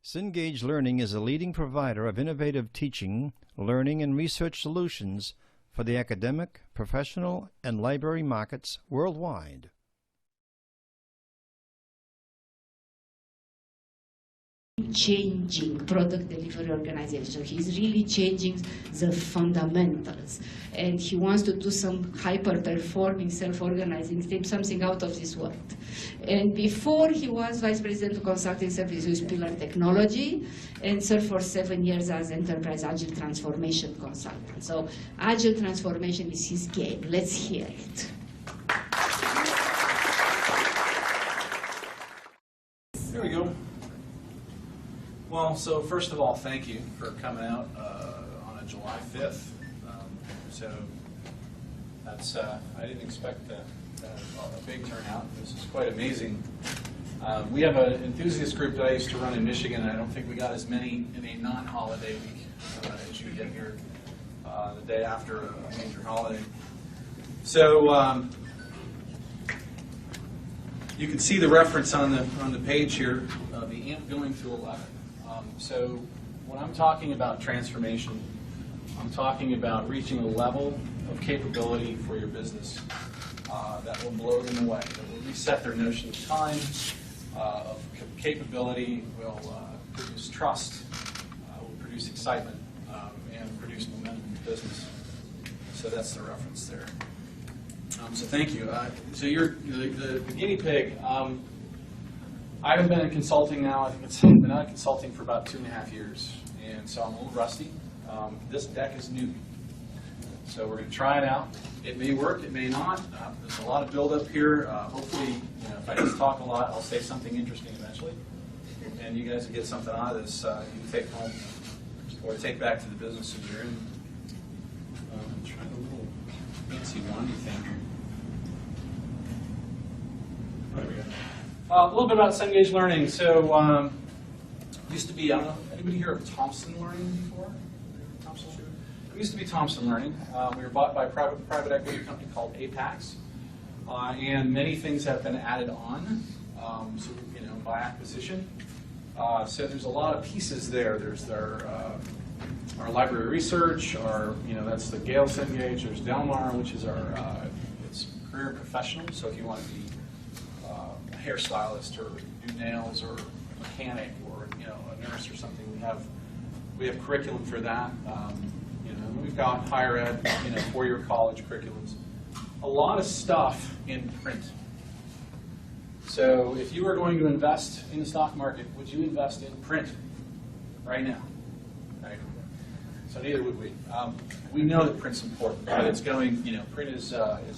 Cengage Learning is a leading provider of innovative teaching, learning, and research solutions for the academic, professional, and library markets worldwide. Changing product delivery organization. He's really changing the fundamentals, and he wants to do some hyper-performing, self-organizing things, something out of this world. And before he was vice president of consulting services with Pillar Technology, and served for 7 years as enterprise agile transformation consultant. So agile transformation is his game. Let's hear it. There we go. Well, so first of all, thank you for coming out on a July 5th. So that's, I didn't expect a big turnout. This is quite amazing. We have an enthusiast group that I used to run in Michigan, and I don't think we got as many in a non-holiday week as you get here the day after a major holiday. So you can see the reference on the page here, the AMP going to 11. So when I'm talking about transformation, I'm talking about reaching a level of capability for your business that will blow them away, that will reset their notion of time, of capability, will produce trust, will produce excitement, and produce momentum in the business. So that's the reference there. So thank you. So you're the guinea pig. I haven't been in consulting now. I think I've been out of consulting for about 2.5 years, and so I'm a little rusty. This deck is new, so we're going to try it out. It may work, it may not. There's a lot of build-up here. Hopefully, if I just talk a lot, I'll say something interesting eventually, and you guys will get something out of this you can take home or take back to the businesses you're in. I'm trying a little fancy one, you think? There we go. A little bit about Cengage Learning. So, used to be, I don't know, anybody hear of Thompson Learning before? Thompson? It used to be Thompson Learning. We were bought by a private equity company called Apax, and many things have been added on, so, by acquisition. So there's a lot of pieces there. There's our library research, that's the Gale Cengage. There's Delmar, which is our it's career professional. So if you want to be a hairstylist or do nails or a mechanic or a nurse or something, we have curriculum for that. We've got higher ed, 4-year college curriculums. A lot of stuff in print. So if you were going to invest in the stock market, would you invest in print right now? Right. So neither would we. We know that print's important, but it's going, print is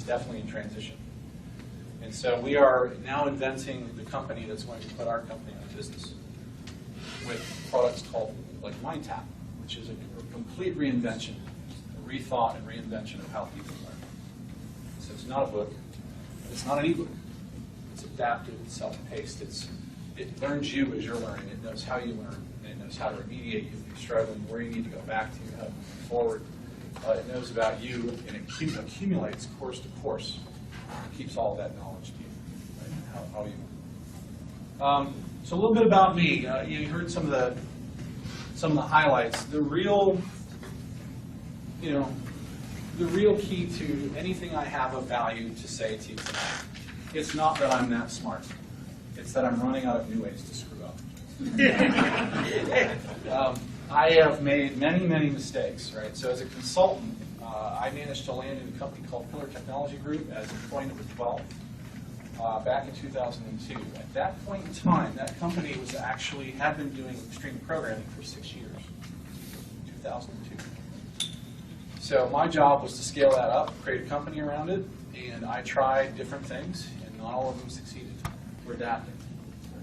definitely in transition. And so we are now inventing the company that's going to put our company out of business with products called like MindTap, which is a complete reinvention, a rethought and reinvention of how people learn. So it's not a book, it's not an ebook. It's adaptive, it's self-paced, it learns you as you're learning, it knows how you learn, and it knows how to remediate you if you're struggling, where you need to go back to, how to move forward. It knows about you, and it accumulates course to course. It keeps all that knowledge to you, right? How you. So a little bit about me. You heard some of the highlights. The real key to anything I have of value to say to you tonight, it's not that I'm that smart. It's that I'm running out of new ways to screw up. I have made many, many mistakes, right? So as a consultant, I managed to land in a company called Pillar Technology Group as employee number 12 back in 2002. At that point in time, that company had been doing extreme programming for 6 years, 2002. So my job was to scale that up, create a company around it, and I tried different things, and not all of them succeeded. We're adapting.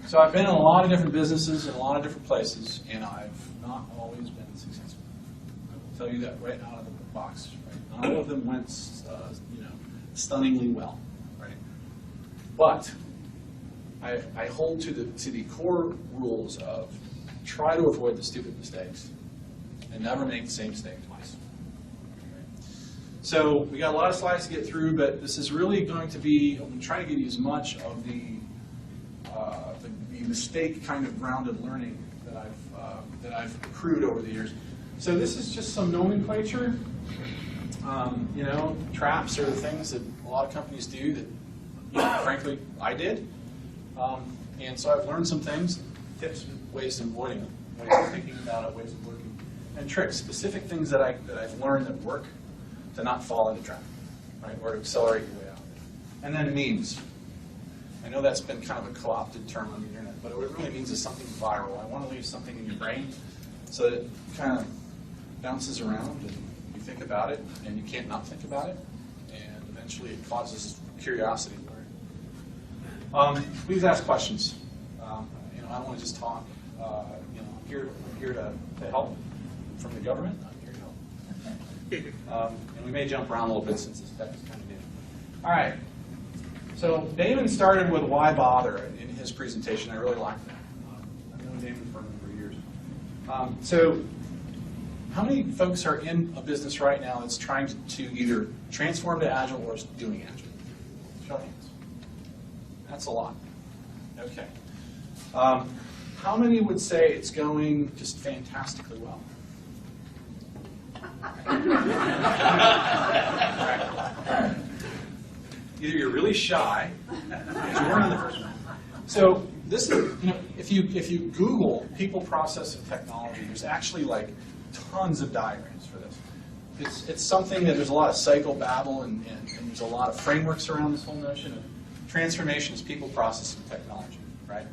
So I've been in a lot of different businesses in a lot of different places, and I've not always been successful. I will tell you that right out of the box. Right? Not all of them went, stunningly well. Right? But I hold to the core rules of try to avoid the stupid mistakes and never make the same mistake twice. So we got a lot of slides to get through, but this is really going to be, I'm trying to give you as much of the mistake kind of grounded learning that I've accrued over the years. So this is just some nomenclature. You know, traps are the things that a lot of companies do that, you know, frankly, I did. And so I've learned some things, tips, ways of avoiding them, ways of thinking about it, ways of working, and tricks, specific things that I've learned that work to not fall into trap, right, or to accelerate your way out. And then memes. I know that's been kind of a co-opted term on the internet, but what it really means is something viral. I want to leave something in your brain so that it kind of bounces around and you think about it and you can't not think about it, and eventually it causes curiosity. Please ask questions. You know, I don't want to just talk. You know, I'm here to help from the government. I'm here to help. And we may jump around a little bit since this deck is kind of new. All right. So Damon started with why bother in his presentation. I really like that. I've known Damon for a number of years. So how many folks are in a business right now that's trying to either transform to Agile or is doing Agile? Show of hands. That's a lot. Okay. How many would say it's going just fantastically well? Either you're really shy, because you weren't in the first one. So this is, you know, if you Google people, process, and technology, there's actually like tons of diagrams for this. It's something that there's a lot of psychobabble and there's a lot of frameworks around this whole notion of transformation is people, process, and technology, right?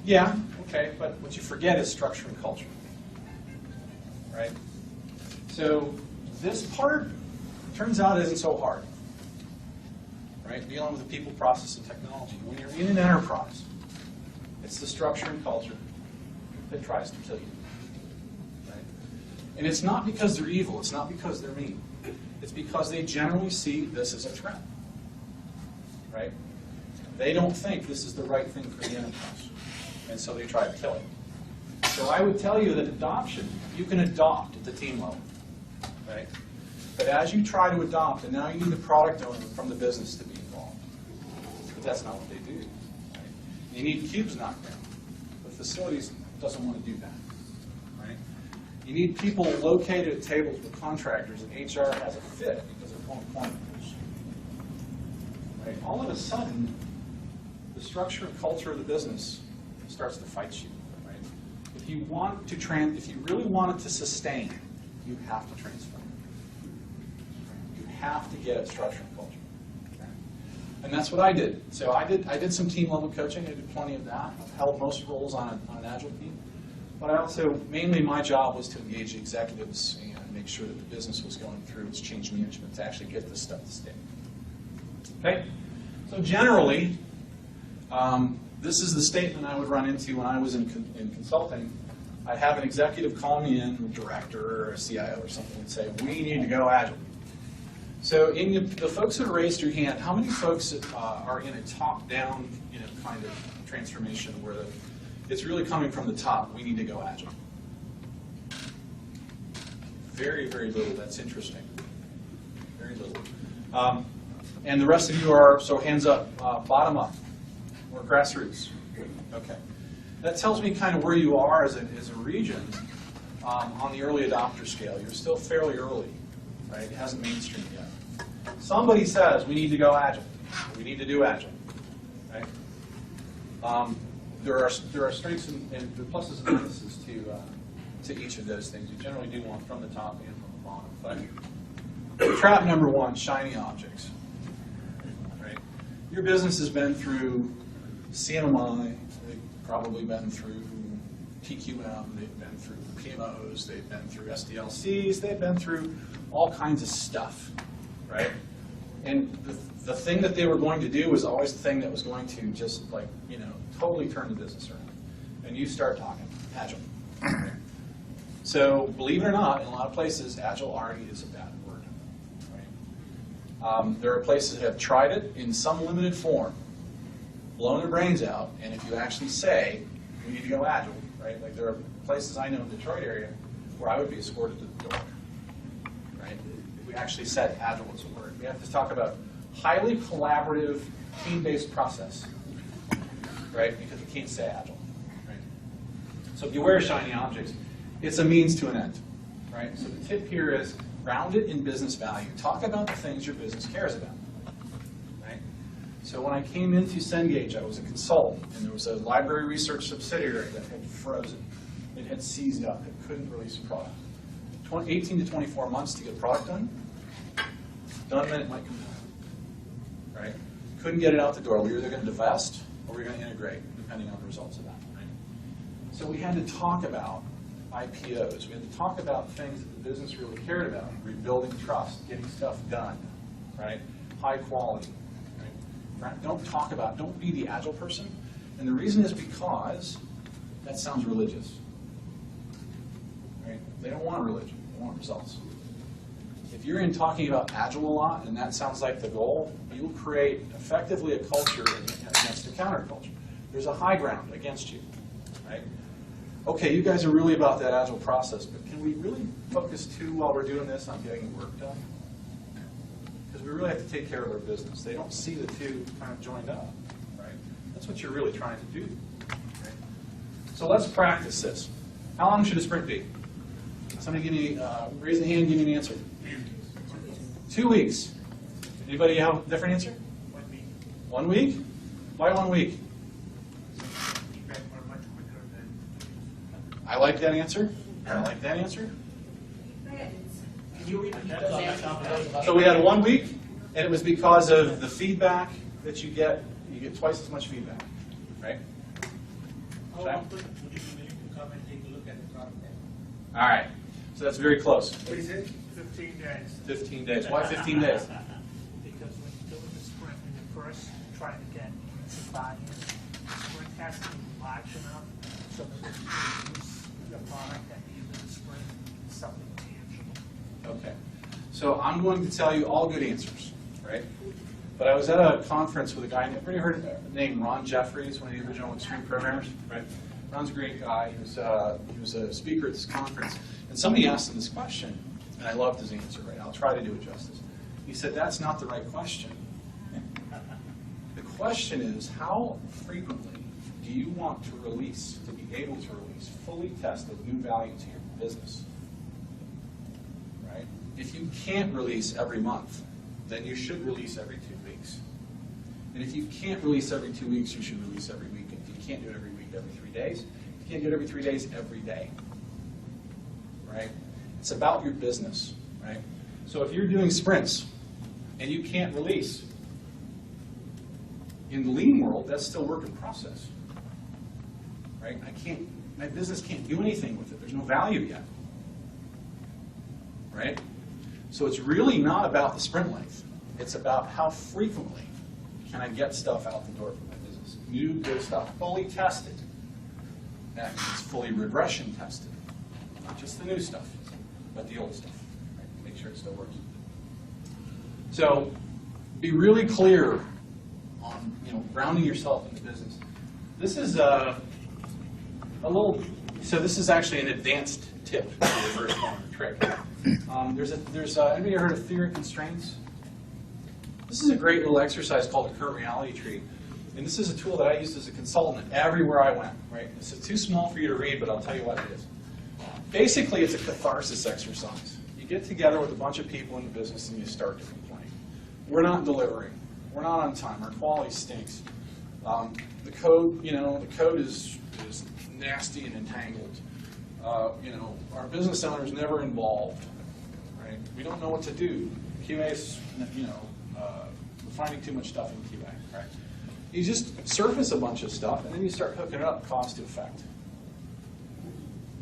Yeah, okay, but what you forget is structure and culture, right? So this part turns out isn't so hard, right? Dealing with the people, process, and technology. When you're in an enterprise, it's the structure and culture that tries to kill you, right? And it's not because they're evil. It's not because they're mean. It's because they generally see this as a threat, right? They don't think this is the right thing for the enterprise, and so they try to kill it. So I would tell you that adoption, you can adopt at the team level, right? But as you try to adopt, and now you need the product owner from the business to be involved. But that's not what they do, right? You need cubes knocked down. But facilities doesn't want to do that, right? You need people located at tables with contractors, and HR has a fit because it won't point. Right? All of a sudden, the structure and culture of the business starts to fight you. Right? If you want to if you really want it to sustain, you have to transform. You have to get at structure and culture. Okay? And that's what I did. So I did some team level coaching. I did plenty of that. I've held most roles on an Agile team. But I also, mainly my job was to engage the executives and make sure that the business was going through its change management to actually get this stuff to stick. Okay? So generally, this is the statement I would run into when I was in consulting. I'd have an executive call me in, a director or a CIO or something, and say, we need to go Agile. So in the folks that raised your hand, how many folks are in a top-down kind of transformation where it's really coming from the top, we need to go Agile? Very, very little. That's interesting. Very little. And the rest of you are, so hands up, bottom up, or grassroots. Okay. That tells me kind of where you are as a region on the early adopter scale. You're still fairly early, right? It hasn't mainstreamed yet. Somebody says we need to go Agile. We need to do Agile, right? There are strengths and the pluses and minuses to each of those things. You generally do one from the top and from the bottom. But trap number one, shiny objects. Right? Your business has been through CMMI, they've probably been through TQM, they've been through PMOs, they've been through SDLCs, they've been through all kinds of stuff, right? And the thing that they were going to do was always the thing that was going to just totally turn the business around. And you start talking Agile. So believe it or not, in a lot of places, Agile already is a bad word. Right? There are places that have tried it in some limited form, blown their brains out, and if you actually say, we need to go Agile, right? Like there are places I know in the Detroit area where I would be escorted to the door, right? If we actually said Agile was a word. We have to talk about highly collaborative, team-based process. right? Because we can't stay agile, right? So beware shiny objects. It's a means to an end, right? So the tip here is ground it in business value. Talk about the things your business cares about, right? So when I came into Cengage, I was a consultant, and there was a library research subsidiary that had frozen. It had seized up. It couldn't release a product. 18 to 24 months to get a product done. Done, then it might come down, right? Couldn't get it out the door. We were either going to divest or we were going to integrate, depending on the results of that, right? So we had to talk about IPOs. We had to talk about things that the business really cared about, rebuilding trust, getting stuff done, right? High quality, right? Don't be the agile person. And the reason is because that sounds religious, right? They don't want religion, they want results. If you're in talking about agile a lot and that sounds like the goal, you'll create effectively a culture against a counterculture. There's a high ground against you, right? Okay, you guys are really about that agile process, but can we really focus too while we're doing this on getting work done? Because we really have to take care of our business. They don't see the two kind of joined up, right? That's what you're really trying to do, right? So let's practice this. How long should a sprint be? Somebody give me, raise the hand, give me an answer. 2 weeks. Anybody have a different answer? 1 week. 1 week? Why 1 week? Feedback were much quicker than. I like that answer. I like that answer. Can you repeat that? So we had 1 week, and it was because of the feedback that you get twice as much feedback, right? How often would you be willing to come and take a look at the product? All right. So that's very close. What is it? 15 days. 15 days. Why 15 days? Because when you do the sprint, when you first try to get the buy-in, the sprint has to be large enough so that when you use the product at the end of the sprint, it's something tangible. Okay. So I'm going to tell you all good answers, right? But I was at a conference with a guy, everybody heard the name Ron Jeffries, one of the original Extreme programmers, right? Ron's a great guy. He was a speaker at this conference. And somebody asked him this question, and I loved his answer, right? I'll try to do it justice. He said, that's not the right question. The question is, how frequently do you want to release, to be able to release, fully tested new value to your business? Right? If you can't release every month, then you should release every 2 weeks. And if you can't release every 2 weeks, you should release every week. And if you can't do it every week, every 3 days, you can't do it every 3 days, every day. Right? It's about your business, right? So if you're doing sprints and you can't release, in the lean world, that's still work in process, right? My business can't do anything with it. There's no value yet, right? So it's really not about the sprint length. It's about how frequently can I get stuff out the door for my business. New, good stuff, fully tested. That means fully regression tested. Not just the new stuff, but the old stuff. Right? Make sure it still works. So be really clear on grounding yourself in the business. This is this is actually an advanced tip for the first one, trick. Anybody heard of theory of constraints? This is a great little exercise called the current reality tree. And this is a tool that I used as a consultant everywhere I went. Right? This is too small for you to read, but I'll tell you what it is. Basically, it's a catharsis exercise. You get together with a bunch of people in the business and you start to complain. We're not delivering. We're not on time. Our quality stinks. The code is nasty and entangled. Our business owner is never involved. Right? We don't know what to do. QA's, we're finding too much stuff in QA. Right? You just surface a bunch of stuff and then you start hooking it up cost to effect.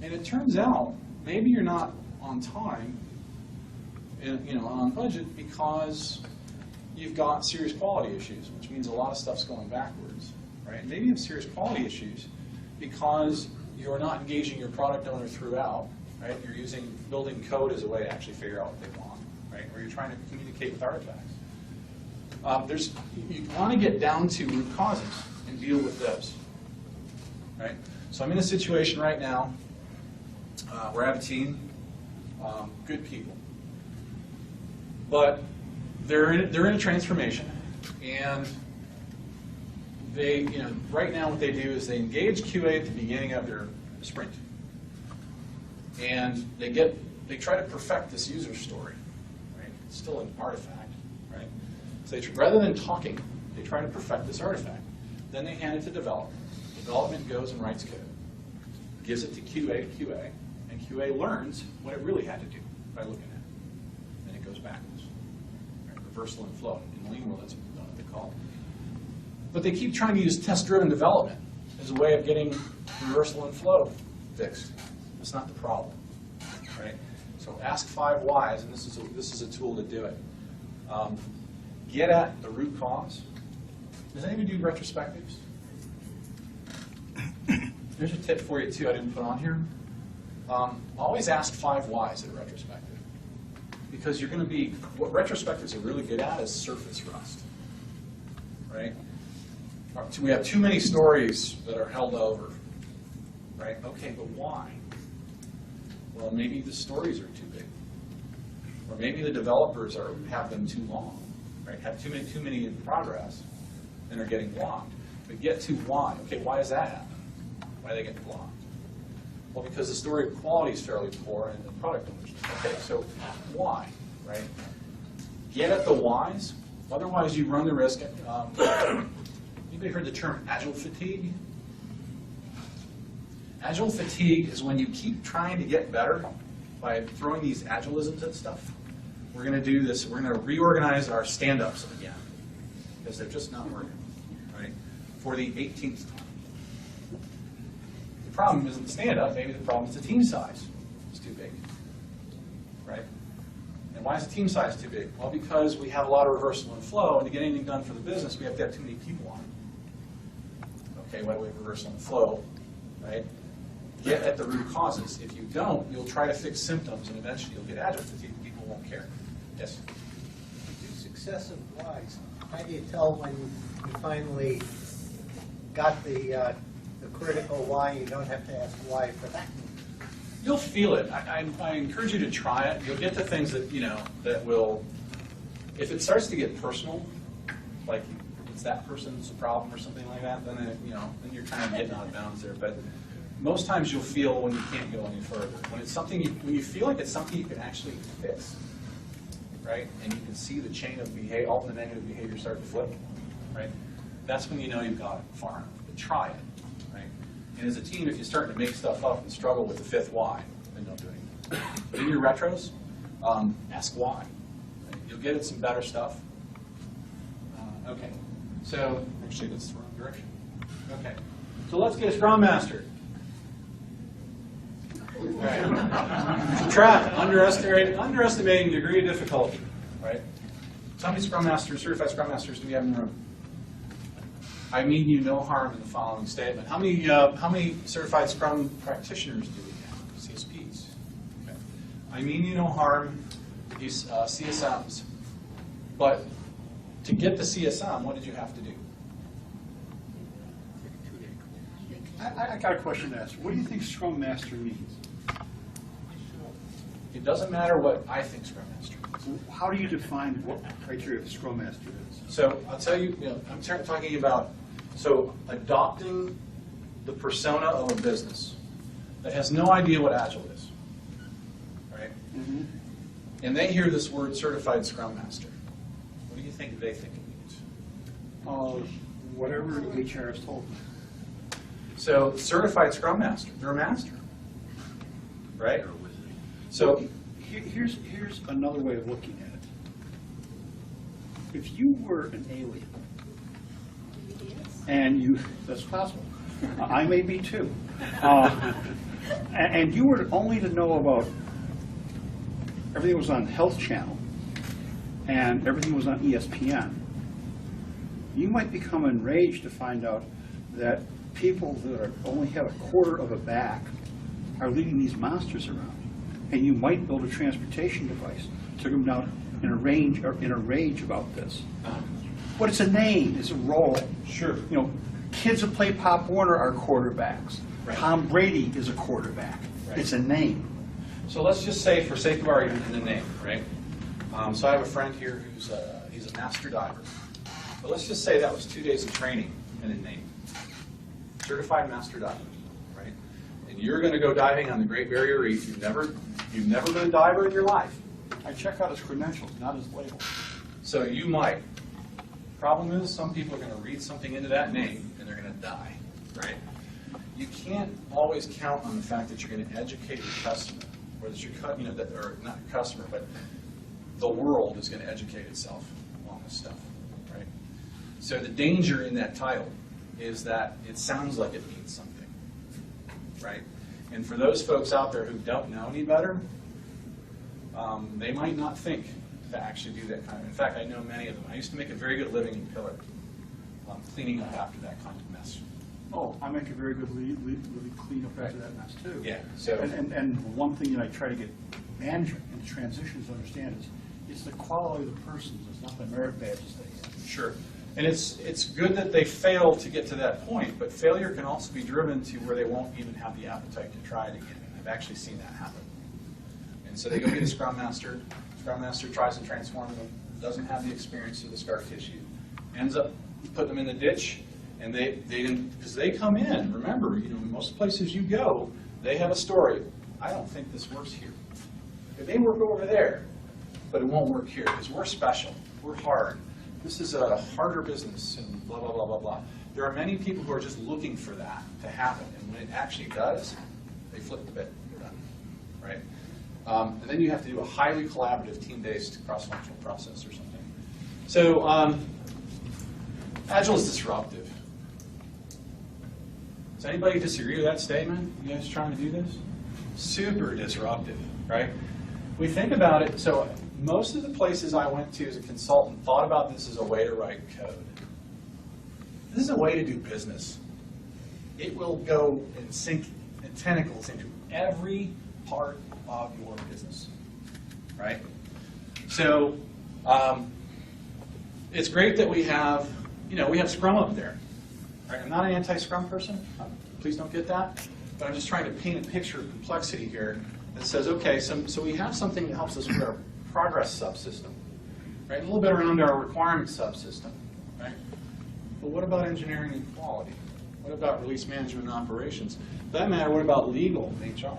And it turns out maybe you're not on time, on budget because you've got serious quality issues, which means a lot of stuff's going backwards, right? Maybe you have serious quality issues because you're not engaging your product owner throughout, right? You're using building code as a way to actually figure out what they want, right? Or you're trying to communicate with artifacts. You want to get down to root causes and deal with those, right? So I'm in a situation right now where I have a team, good people, but they're in a transformation, and they, right now what they do is they engage QA at the beginning of their sprint. And they try to perfect this user story, right? It's still an artifact, right? So rather than talking, they try to perfect this artifact. Then they hand it to development. Development goes and writes code, gives it to QA, and QA learns what it really had to do by looking at it. And it goes backwards. Right? Reversal and flow. In the lean world, that's what they call it. But they keep trying to use test-driven development as a way of getting reversal and flow fixed. That's not the problem, right? So ask 5 whys, and this is a tool to do it. Get at the root cause. Does anybody do retrospectives? There's a tip for you too I didn't put on here. Always ask 5 whys at a retrospective, because you're going to be, what retrospectives are really good at is surface rust, right? We have too many stories that are held over, right? Okay, but why? Well, maybe the stories are too big, or maybe the developers have them too long, right? Have too many in progress and are getting blocked. But get to why. Okay, why does that happen? Why do they get blocked? Well, because the story quality is fairly poor and the product owners. Okay, so why, right? Get at the whys. Otherwise, you run the risk. Anybody heard the term agile fatigue? Agile fatigue is when you keep trying to get better by throwing these agilisms at stuff. We're going to do this. We're going to reorganize our stand-ups again because they're just not working, right? For the 18th time. The problem isn't the stand-up. Maybe the problem is the team size. It's too big, right? And why is the team size too big? Well, because we have a lot of reversal and flow, and to get anything done for the business, we have to have too many people on it. Okay, why do we have reversal and flow, right? Get at the root causes. If you don't, you'll try to fix symptoms, and eventually you'll get agile fatigue. People won't care. Yes? You do successive whys. How do you tell when you finally got the critical why? You don't have to ask why for that. You'll feel it. I encourage you to try it. You'll get to things that, that will, if it starts to get personal, like it's that person's problem or something like that, then, then you're kind of getting out of bounds there. But most times you'll feel when you can't go any further. When it's something, when you feel like it's something you can actually fix, right? And you can see the chain of behavior, all the negative behavior start to flip, right? That's when you know you've got it far enough. But try it, right? And as a team, if you're starting to make stuff up and struggle with the 5th why, then don't do anything. But in your retros, ask why. Right? You'll get at some better stuff. Okay, so actually that's the wrong direction. Okay, so let's get a Scrum Master. Right. Trap, underestimating degree of difficulty, right? So how many Scrum Masters, certified Scrum Masters do we have in the room? I mean you no harm in the following statement. How many certified Scrum practitioners do we have? CSPs. Okay. I mean you no harm with these CSMs, but to get the CSM, what did you have to do? I got a question to ask. What do you think Scrum Master means? It doesn't matter what I think Scrum Master is. How do you define what criteria of Scrum Master is? So I'll tell you, I'm talking about, adopting the persona of a business that has no idea what Agile is, right? Mm-hmm. And they hear this word certified Scrum Master. What do you think they think it means? Whatever HR has told me. So certified Scrum Master, they're a master, right? So here's another way of looking at it. If you were an alien, and that's possible. I may be too. And you were only to know about everything was on Health Channel, and everything was on ESPN. You might become enraged to find out that people that only have a quarter of a back are leading these monsters around. And you might build a transportation device to come down in a rage about this. But it's a name, it's a role. Sure. Kids that play Pop Warner are quarterbacks. Right. Tom Brady is a quarterback. Right. It's a name. So let's just say, for sake of argument, in the name, right? So I have a friend here who's he's a master diver. But let's just say that was 2 days of training and a name. Certified master diver, right? And you're going to go diving on the Great Barrier Reef. You've never been a diver in your life. I check out his credentials, not his label. So you might. Problem is, some people are going to read something into that name and they're going to die, right? You can't always count on the fact that you're going to educate your customer, or that your or not your customer, but the world is going to educate itself on this stuff, right? So the danger in that title is that it sounds like it means something, right? And for those folks out there who don't know any better, they might not think to actually do that kind of. In fact, I know many of them. I used to make a very good living in Pillar, cleaning up after that kind of mess. Oh, I make a very good really clean up after that mess too. Yeah. So and one thing that I try to get management and transitions to understand is it's the quality of the persons. It's not the merit badges they have. sure. And it's good that they fail to get to that point, but failure can also be driven to where they won't even have the appetite to try it again. I've actually seen that happen. And so they go get a Scrum Master. Scrum Master tries to transform them, doesn't have the experience of the scar tissue, ends up putting them in the ditch, and because they come in. Remember, most places you go, they have a story. I don't think this works here. It may work over there, but it won't work here because we're special. We're hard. This is a harder business, and blah, blah, blah, blah, blah. There are many people who are just looking for that to happen, and when it actually does, they flip the bit. They're done, right? And then you have to do a highly collaborative, team-based, cross-functional process or something. So Agile is disruptive. Does anybody disagree with that statement? You guys trying to do this? Super disruptive, right? We think about it, so most of the places I went to as a consultant thought about this as a way to write code. This is a way to do business. It will go and sink and tentacles into every part of your business, right? So it's great that we have Scrum up there. Right? I'm not an anti-Scrum person. Please don't get that. But I'm just trying to paint a picture of complexity here that says, okay, so we have something that helps us with our progress subsystem, right? A little bit around our requirement subsystem, right? But what about engineering and quality? What about release management and operations? For that matter, what about legal and HR,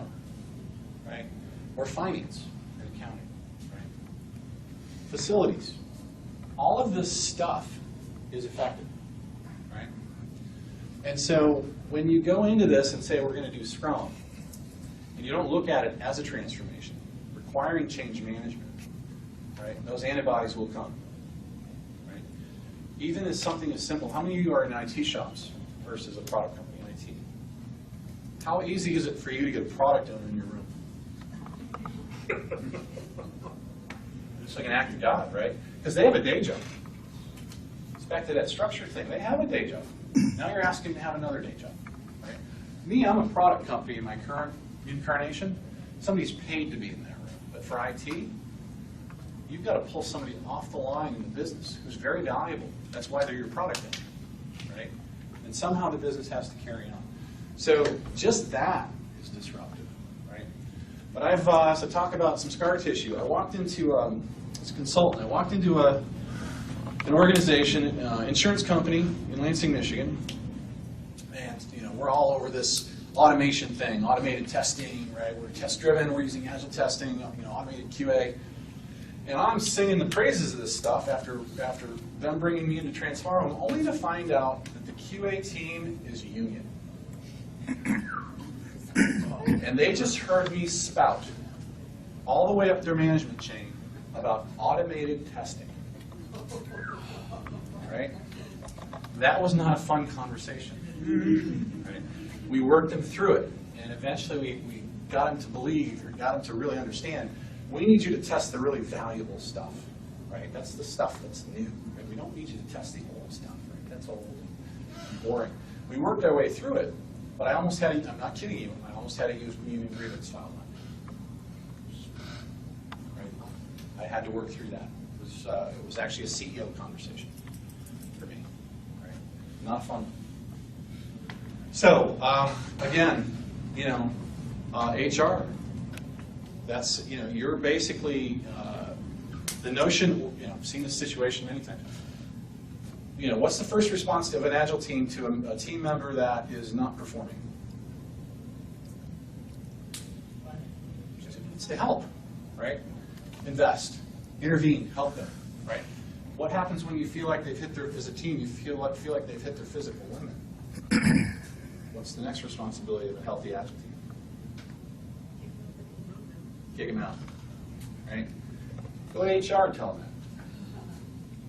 right? Or finance and accounting, right? Facilities. All of this stuff is affected, right? And so when you go into this and say we're going to do Scrum, and you don't look at it as a transformation, requiring change management, right? Those antibodies will come, right? Even as something as simple, how many of you are in IT shops versus a product company in IT? How easy is it for you to get a product owner in your room? It's like an act of God, right? Because they have a day job. It's back to that structure thing. They have a day job. Now you're asking them to have another day job, right? Me, I'm a product company in my current incarnation. Somebody's paid to be in that room. But for IT, you've got to pull somebody off the line in the business who's very valuable. That's why they're your product owner, right? And somehow the business has to carry on. So just that is disruptive, right? But as I talk about some scar tissue, I walked into, as a consultant, I walked into an organization, insurance company in Lansing, Michigan, and we're all over this automation thing, automated testing, right? We're test-driven, we're using agile testing, automated QA. And I'm singing the praises of this stuff after them bringing me in to transform them, only to find out that the QA team is union. And they just heard me spout all the way up their management chain about automated testing. Right? That was not a fun conversation. Right? We worked them through it, and eventually we got them to believe, or got them to really understand, we need you to test the really valuable stuff. Right? That's the stuff that's new. Right? We don't need you to test the old stuff. Right? That's old and boring. We worked our way through it, but I almost had to, I'm not kidding you, I almost had to use union grievance file. Right? I had to work through that. It was actually a CEO conversation for me. Right? Not fun. So, again, HR. That's, you're basically, the notion, I've seen this situation many times. what's the first response of an Agile team to a team member that is not performing? It's to help, right? Invest, intervene, help them, right? What happens when you feel like they've hit their, as a team, you feel like they've hit their physical limit? What's the next responsibility of a healthy Agile team? Kick them out, right? Go to HR and tell them that.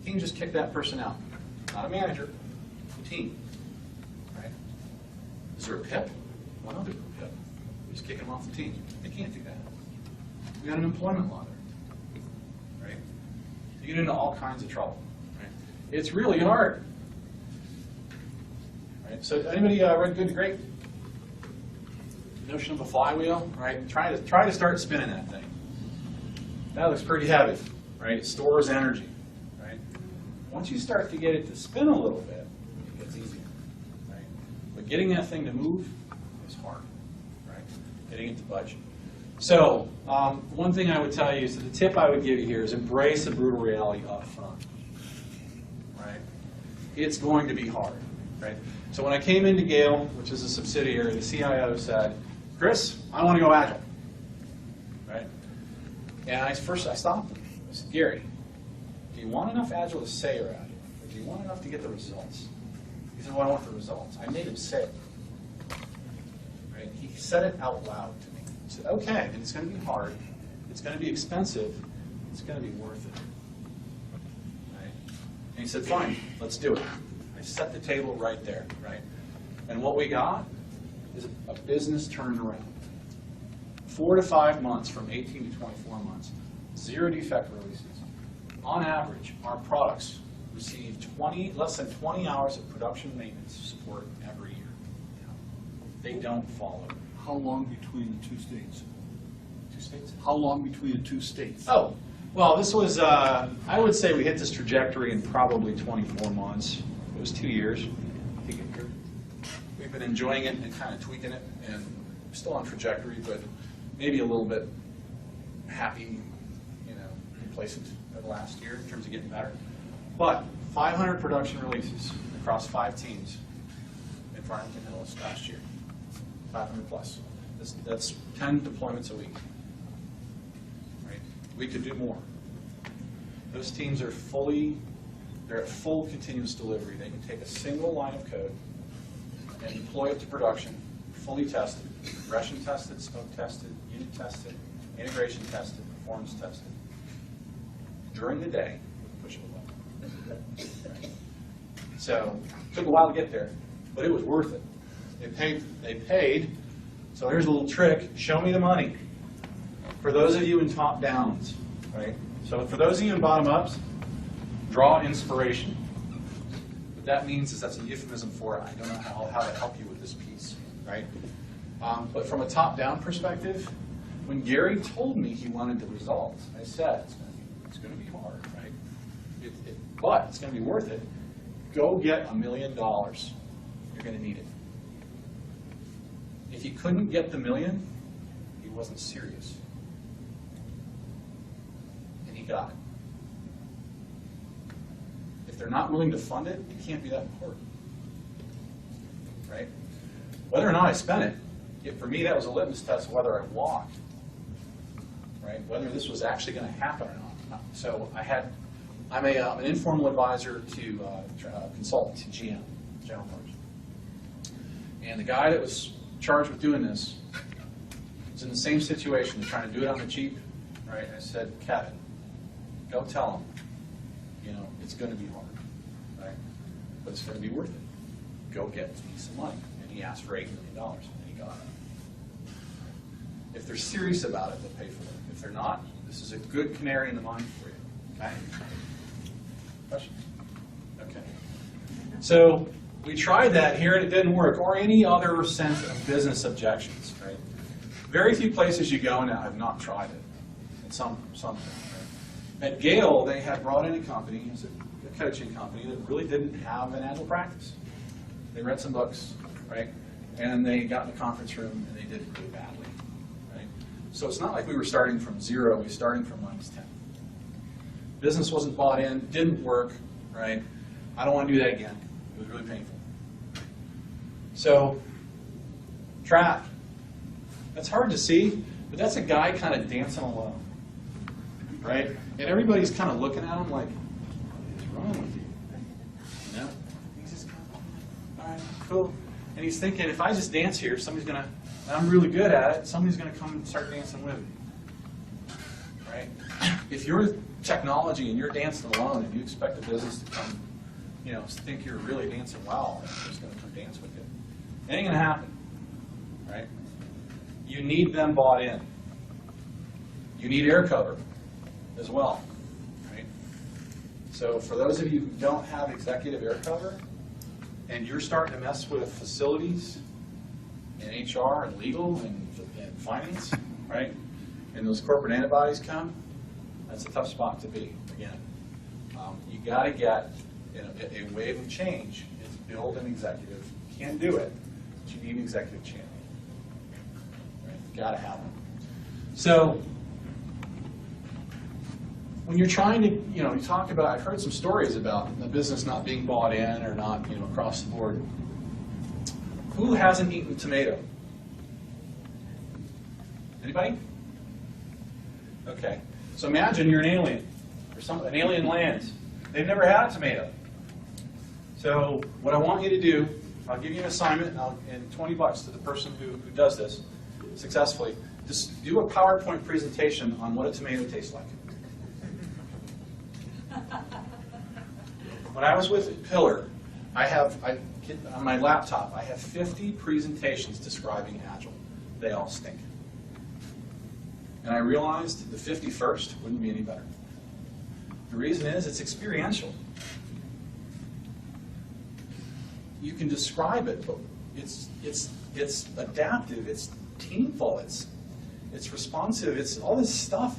You can just kick that person out. Not a manager, a team, right? Is there a PIP? Well, no, there's no PIP. You just kick them off the team. They can't do that. We got an employment law there, right? You get into all kinds of trouble, right? It's really hard, right? So anybody read Good to Great? The notion of a flywheel, right? Try to start spinning that thing. That looks pretty heavy, right? It stores energy, right? Once you start to get it to spin a little bit, it gets easier, right? But getting that thing to move is hard, right? Getting it to budget. So one thing I would tell you is that the tip I would give you here is embrace the brutal reality up front, right? It's going to be hard, right? So when I came into Gale, which is a subsidiary, the CIO said, Chris, I want to go Agile, right? And first I stopped him. I said, Gary, do you want enough Agile to say you're Agile? Or do you want enough to get the results? He said, well, I want the results. I made him say it, right? He said it out loud to me. He said, okay, and it's going to be hard, it's going to be expensive, it's going to be worth it. Right? And he said, fine, let's do it. I set the table right there, right? And what we got is a business turned around. 4 to 5 months, from 18 to 24 months, 0 defect releases. On average, our products receive less than 20 hours of production maintenance support every year. They don't follow. How long between the two states? 2 states? How long between the 2 states? Oh, well, this was, I would say we hit this trajectory in probably 24 months. It was 2 years to get here. We've been enjoying it and kind of tweaking it, and still on trajectory, but maybe a little bit happy, complacent over the last year in terms of getting better. But 500 production releases across 5 teams in Farmington Hills last year. 500 plus. That's 10 deployments a week. Right? We could do more. Those teams are they're at full continuous delivery. They can take a single line of code and deploy it to production, fully tested, regression tested, smoke tested, unit tested, integration tested, performance tested. During the day, push of a button. Right? So it took a while to get there, but it was worth it. They paid, so here's a little trick, show me the money. For those of you in top downs, right? So for those of you in bottom ups, draw inspiration. What that means is that's a euphemism for I don't know how to help you with this piece, right? But from a top down perspective, when Gary told me he wanted the results, I said it's going to be hard, right? But it's going to be worth it. Go get $1 million. You're going to need it. If he couldn't get the $1 million, he wasn't serious. And he got it. If they're not willing to fund it, it can't be that important. Right? Whether or not I spent it, for me that was a litmus test whether I walked. Right? Whether this was actually going to happen or not. So I'm an informal advisor to consultant to GM, General Motors. And the guy that was charged with doing this is in the same situation. They're trying to do it on the cheap, right? I said, Kevin, go tell them, it's going to be hard, right? But it's going to be worth it. Go get me some money. And he asked for $8 million, and he got it. If they're serious about it, they'll pay for it. If they're not, this is a good canary in the mine for you. Okay? Questions? Okay. So we tried that here and it didn't work, or any other sense of business objections, right? Very few places you go now have not tried it. It's something, right? At Gale, they had brought in a company, it's a coaching company, that really didn't have an Agile practice. They read some books, right? And they got in the conference room and they did it really badly, right? So it's not like we were starting from 0, we were starting from -10. Business wasn't bought in, didn't work, right? I don't want to do that again. It was really painful. So, trap. That's hard to see, but that's a guy kind of dancing alone, right? And everybody's kind of looking at him like, what's wrong with you? You know? He's just kind of, all right, cool. And he's thinking, if I just dance here, somebody's going to, I'm really good at it, somebody's going to come and start dancing with me, right? If you're technology and you're dancing alone and you expect the business to come, you know, think you're really dancing well, and they're just going to come dance with you, it ain't going to happen, right? You need them bought in. You need air cover as well, right? So for those of you who don't have executive air cover, and you're starting to mess with facilities and HR and legal and finance, right? And those corporate antibodies come, that's a tough spot to be, again. You got to get a wave of change is build an executive. You can't do it, but you need an executive champion. Right? You got to have them. So when you're trying to, you talk about, I've heard some stories about the business not being bought in or not, across the board. Who hasn't eaten tomato? Anybody? Okay. So imagine you're an alien, or an alien lands. They've never had a tomato. So what I want you to do, I'll give you an assignment, and $20 to the person who does this successfully. Just do a PowerPoint presentation on what a tomato tastes like. When I was with Pillar, on my laptop, I have 50 presentations describing Agile. They all stink. And I realized the 51st wouldn't be any better. The reason is it's experiential. You can describe it, but it's adaptive, it's teamful, it's responsive, it's all this stuff.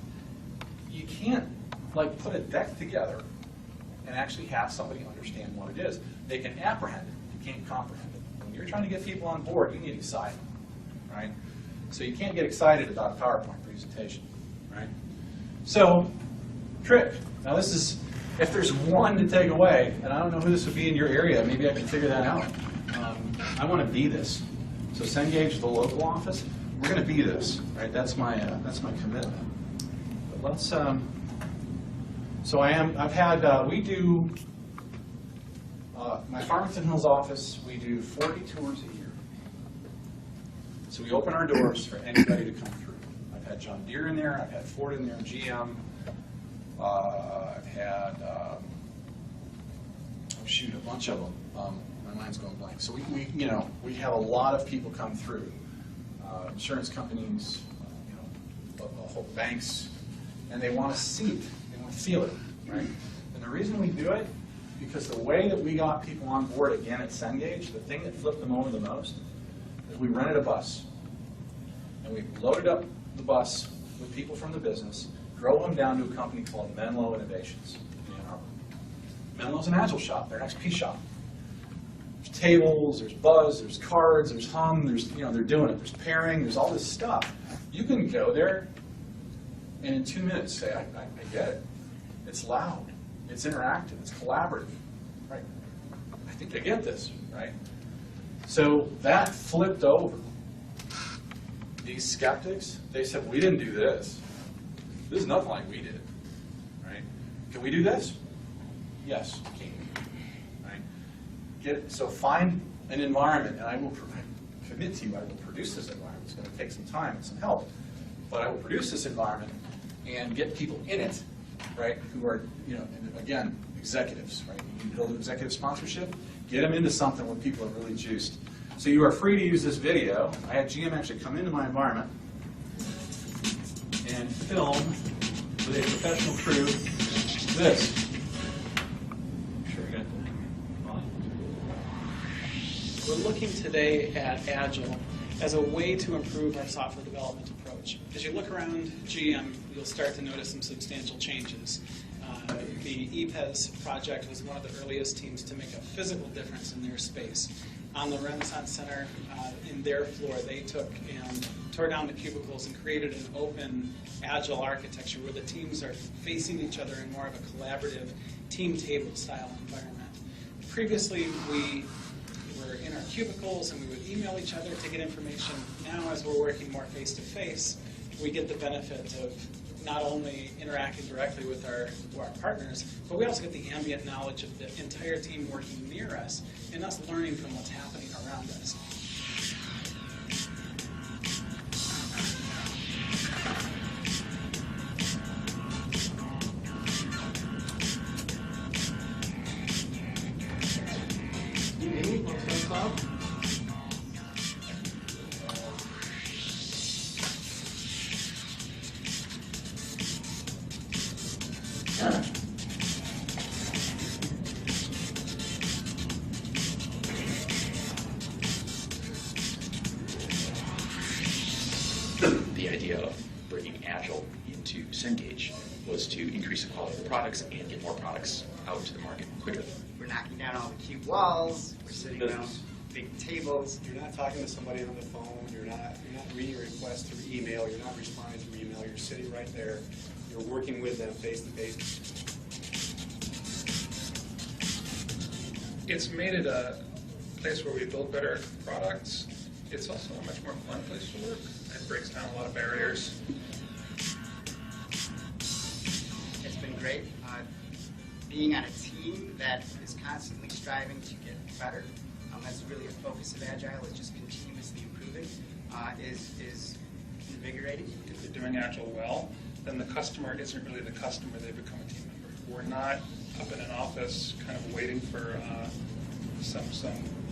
You can't put a deck together and actually have somebody understand what it is. They can apprehend it, you can't comprehend it. When you're trying to get people on board, you need excitement, right? So you can't get excited about a PowerPoint presentation, right? So, trick. Now this is, if there's one to take away, and I don't know who this would be in your area, maybe I can figure that out. I want to be this. So Cengage, the local office, we're going to be this, right? That's my commitment. But let's. So I've had. We do. My Farmington Hills office. We do 40 tours a year. So we open our doors for anybody to come through. I've had John Deere in there. I've had Ford in there. GM. I've had. A bunch of them. My mind's going blank. So we have a lot of people come through. Insurance companies, whole banks, and they want to see it. They want to feel it, right? And the reason we do it, because the way that we got people on board again at Cengage, the thing that flipped them over the most, is we rented a bus. And we loaded up the bus with people from the business, drove them down to a company called Menlo Innovations in Ann Arbor. Menlo's an Agile shop, they're an XP shop. There's tables, there's Buzz, there's cards, there's Hum, there's, they're doing it, there's pairing, there's all this stuff. You can go there and in 2 minutes say, I get it. It's loud, it's interactive, it's collaborative, right? I think I get this, right? So that flipped over. These skeptics, they said, we didn't do this. This is nothing like we did, right? Can we do this? Yes, we can. So find an environment, and I will commit to you, I will produce this environment. It's going to take some time and some help, but I will produce this environment and get people in it, right, who are, and again, executives, right? You build executive sponsorship, get them into something where people are really juiced. So you are free to use this video. I had GM actually come into my environment and film with a professional crew this. We're looking today at Agile as a way to improve our software development approach. As you look around GM, you'll start to notice some substantial changes. The EPES project was one of the earliest teams to make a physical difference in their space. On the Renaissance Center, in their floor, they took and tore down the cubicles and created an open, agile architecture where the teams are facing each other in more of a collaborative, team table style environment. Previously, we were in our cubicles and we would email each other to get information. Now, as we're working more face-to-face, we get the benefit of not only interacting directly with our partners, but we also get the ambient knowledge of the entire team working near us and us learning from what's happening around us. The idea of bringing Agile into Cengage was to increase the quality of the products and get more products out to the market quicker. We're knocking down all the cube walls, we're sitting around big tables. You're not talking to somebody on the phone, you're not reading a request through email, you're not responding through email, you're sitting right there, you're working with them face to face. It's made it a place where we build better products. It's also a much more fun place to work. It breaks down a lot of barriers. It's been great. Being on a team that is constantly striving to get better, that's really a focus of Agile, is just continuously improving, is invigorating. If you're doing Agile well, then the customer isn't really the customer, they become a team member. We're not up in an office kind of waiting for some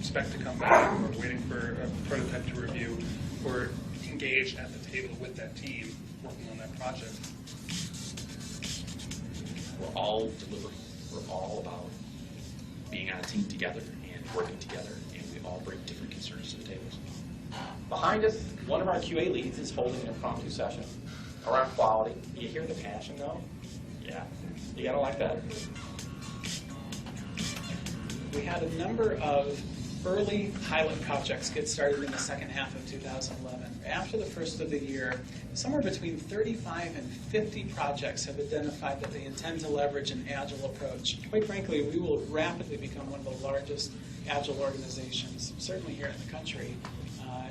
spec to come back or waiting for a prototype to review. We're engaged at the table with that team working on that project. We're all delivering. We're all about being on a team together and working together, and we all bring different concerns to the tables. Behind us, one of our QA leads is holding an impromptu session around quality. You hear the passion though? Yeah, you gotta like that. We had a number of early pilot projects get started in the second half of 2011. After the first of the year, somewhere between 35 and 50 projects have identified that they intend to leverage an Agile approach. Quite frankly, we will rapidly become one of the largest Agile organizations, certainly here in the country,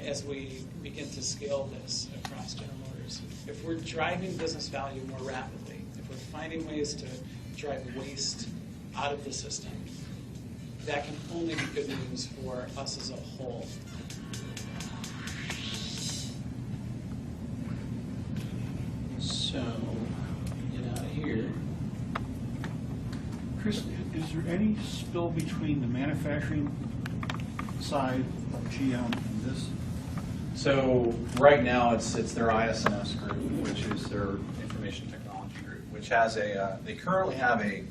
as we begin to scale this across General Motors. If we're driving business value more rapidly, if we're finding ways to drive waste out of the system, that can only be good news for us as a whole. So, get out of here. Chris, is there any spill between the manufacturing side of GM and this? So right now it's their ISNS group, which is their information technology group, which has they currently have an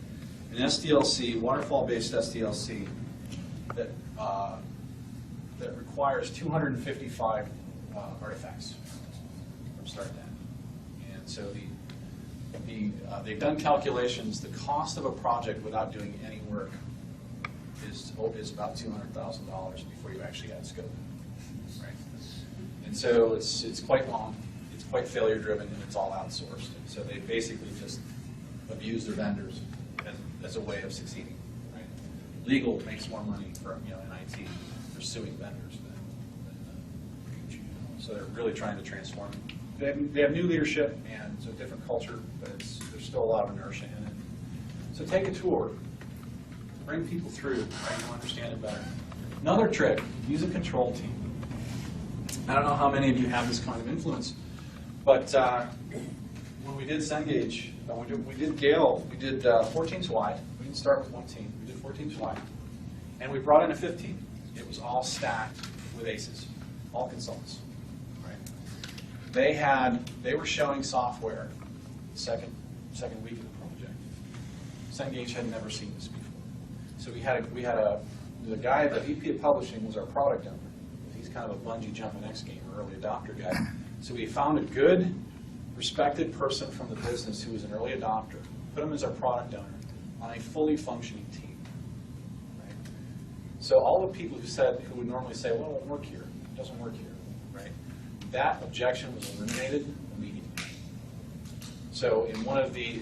SDLC, waterfall-based SDLC that that requires 255 artifacts from start to end. And so they've done calculations. The cost of a project without doing any work is about $200,000 before you actually add scope. Right. And so it's quite long, it's quite failure driven, and it's all outsourced. And so they basically just abuse their vendors as a way of succeeding. Right? Legal makes more money from in IT for suing vendors than so they're really trying to transform. They have new leadership and it's a different culture, but there's still a lot of inertia in it. So take a tour, bring people through, right? You'll understand it better. Another trick: use a control team. I don't know how many of you have this kind of influence, but when we did Cengage, we did Gale, we did 4 teams wide. We didn't start with one team. We did 4 teams wide. And we brought in a 5th team. It was all stacked with aces, all consultants. Right? They were showing software the second week of the project. Cengage had never seen this before. So the guy, the VP of Publishing was our product owner. He's kind of a bungee jumping X gamer, early adopter guy. So we found a good, respected person from the business who was an early adopter, put him as our product owner on a fully functioning team. Right? So all the people who would normally say, well, it won't work here, it doesn't work here, right? That objection was eliminated immediately. So in one of the,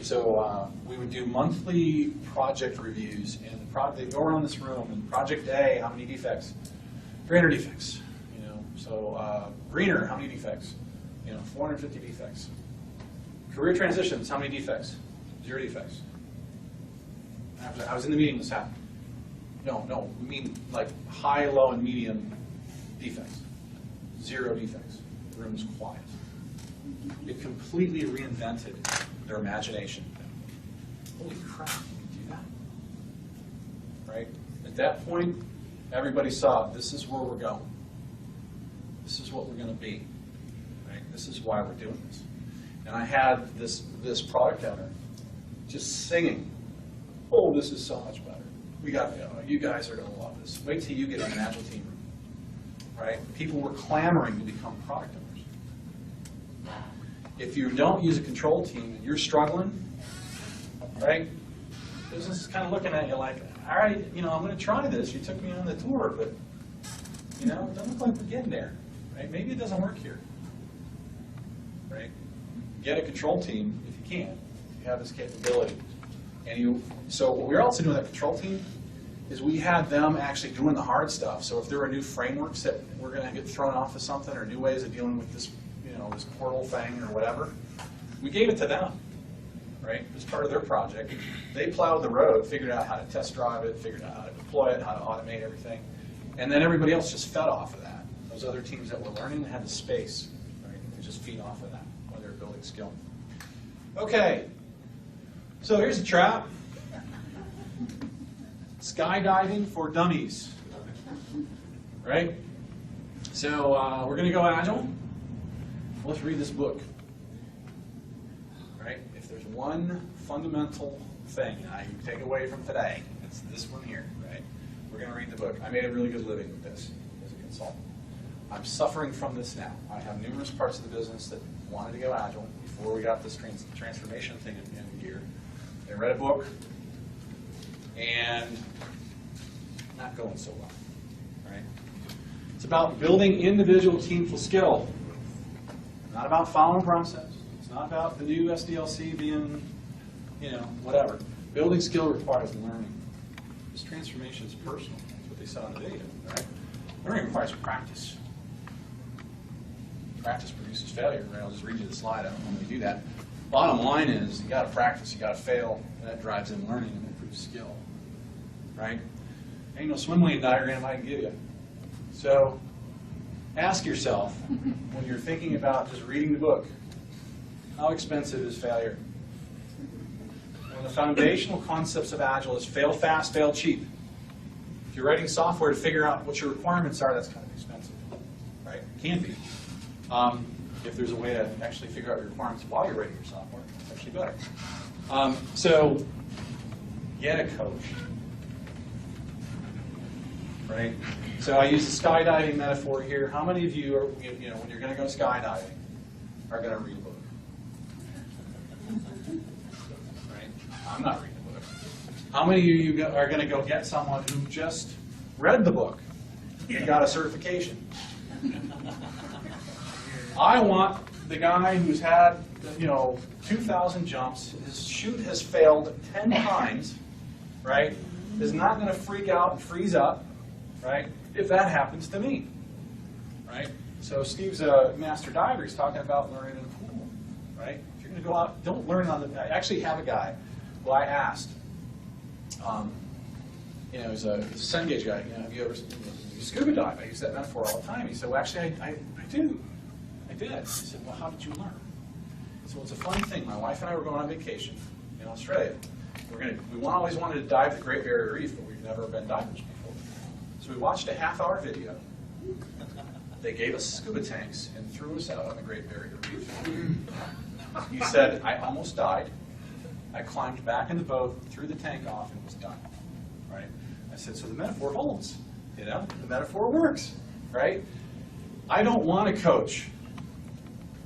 we would do monthly project reviews, and they'd go around this room, and project A, how many defects? 300 defects. You know, so greener, how many defects? You know, 450 defects. Career transitions, how many defects? 0 defects. I was in the meeting this happened. No, we mean like high, low, and medium defects. 0 defects. The room was quiet. It completely reinvented their imagination. Holy crap, you do that? Right? At that point, everybody saw this is where we're going. This is what we're going to be. Right? This is why we're doing this. And I had this product owner just singing, "Oh, this is so much better. We got, you guys are going to love this. Wait till you get in an Agile team room." Right? People were clamoring to become product owners. If you don't use a control team and you're struggling, right? Business is kind of looking at you like, all right, I'm going to try this. You took me on the tour, but it doesn't look like we're getting there, right? Maybe it doesn't work here, right? Get a control team if you can. If you have this capability, so what we're also doing with that control team is we had them actually doing the hard stuff. So if there were new frameworks that we're going to get thrown off of something, or new ways of dealing with this, this portal thing or whatever, we gave it to them, right? As part of their project. They plowed the road, figured out how to test drive it, figured out how to deploy it, how to automate everything, and then everybody else just fed off of that. Those other teams that were learning had the space, right, to just feed off of that while they were building skill. Okay, so here's a trap. Skydiving for dummies, right? So we're going to go Agile. Let's read this book, right? If there's one fundamental thing I take away from today, it's this one here, right? We're going to read the book. I made a really good living with this as a consultant. I'm suffering from this now. I have numerous parts of the business that wanted to go Agile before we got this transformation thing in gear. They read a book, and not going so well, right? It's about building individual teamful skill. Not about following process. It's not about the new SDLC being, whatever. Building skill requires learning. This transformation is personal. That's what they said on the video, right? Learning requires practice. Practice produces failure, right? I'll just read you the slide. I don't normally do that. Bottom line is, you got to practice, you got to fail, and that drives in learning and improves skill, right? Ain't no swim lane diagram I can give you. So ask yourself, when you're thinking about just reading the book, how expensive is failure? When the foundational concepts of Agile is fail fast, fail cheap. If you're writing software to figure out what your requirements are, that's kind of expensive, right? It can be. If there's a way to actually figure out your requirements while you're writing your software, it's actually better. So get a coach. Right? So I use the skydiving metaphor here. How many of you, are, when you're going to go skydiving, are going to read a book? Right? I'm not reading a book. How many of you are going to go get someone who just read the book and got a certification? I want the guy who's had, 2,000 jumps, his chute has failed 10 times, right? Is not going to freak out and freeze up, right? If that happens to me, right? So Steve's a master diver. He's talking about learning in a pool, right? If you're going to go out, don't learn on the. I actually have a guy who I asked. He's a Cengage guy. Have you ever you scuba dive? I use that metaphor all the time. He said, well, actually, I do. I did. I said, well, how did you learn? So it's a funny thing. My wife and I were going on vacation in Australia. We always wanted to dive the Great Barrier Reef, but we've never been divers before. So we watched a half-hour video. They gave us scuba tanks and threw us out on the Great Barrier Reef. He said, I almost died. I climbed back in the boat, threw the tank off, and was done. Right? I said, so the metaphor holds. The metaphor works. Right? I don't want a coach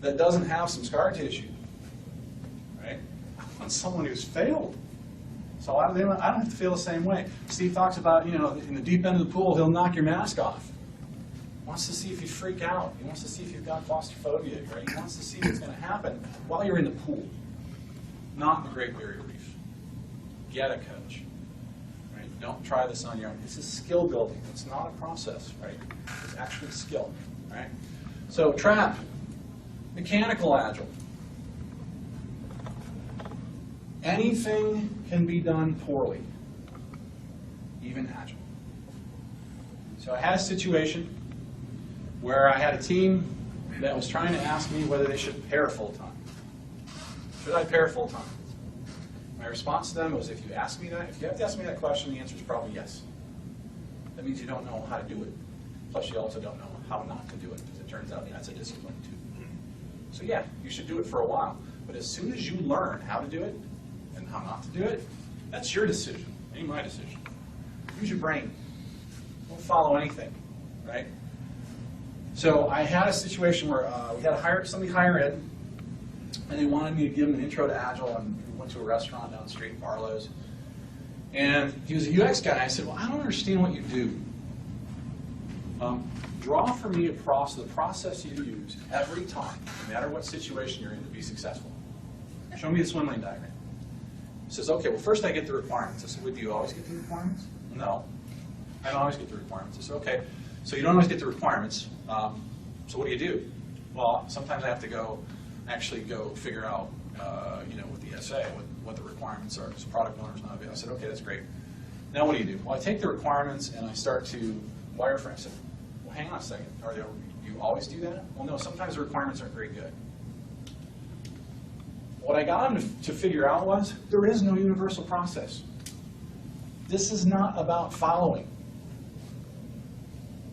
that doesn't have some scar tissue. Right? I want someone who's failed. So I don't have to feel the same way. Steve talks about, in the deep end of the pool, he'll knock your mask off. He wants to see if you freak out. He wants to see if you've got claustrophobia, right? He wants to see what's going to happen while you're in the pool. not in the Great Barrier Reef. Get a coach. Right? Don't try this on your own. This is skill building. It's not a process, right? It's actually skill, right? So trap, mechanical agile. Anything can be done poorly, even agile. So I had a situation where I had a team that was trying to ask me whether they should pair full-time. Should I pair full-time? My response to them was, if you have to ask me that question, the answer is probably yes. That means you don't know how to do it. Plus, you also don't know how not to do it, because it turns out that's a discipline too. So yeah, you should do it for a while. But as soon as you learn how to do it and how not to do it, that's your decision, ain't my decision. Use your brain. Don't follow anything, right? So I had a situation where we had somebody hire in, and they wanted me to give them an intro to Agile, and we went to a restaurant down the street, Barlow's. And he was a UX guy. I said, well, I don't understand what you do. Draw for me across the process you use every time, no matter what situation you're in, to be successful. Show me the swim lane diagram. He says, okay, well, first I get the requirements. I said, well, do you always get the requirements? No, I don't always get the requirements. I said, okay, so you don't always get the requirements. So what do you do? Well, sometimes I have to actually go figure out, with the SA, what the requirements are. So product owner's not available. I said, okay, that's great. Now what do you do? Well, I take the requirements and I start to wireframe. I said, well, hang on a second. Do you always do that? Well, no, sometimes the requirements aren't very good. What I got him to figure out was, there is no universal process. This is not about following,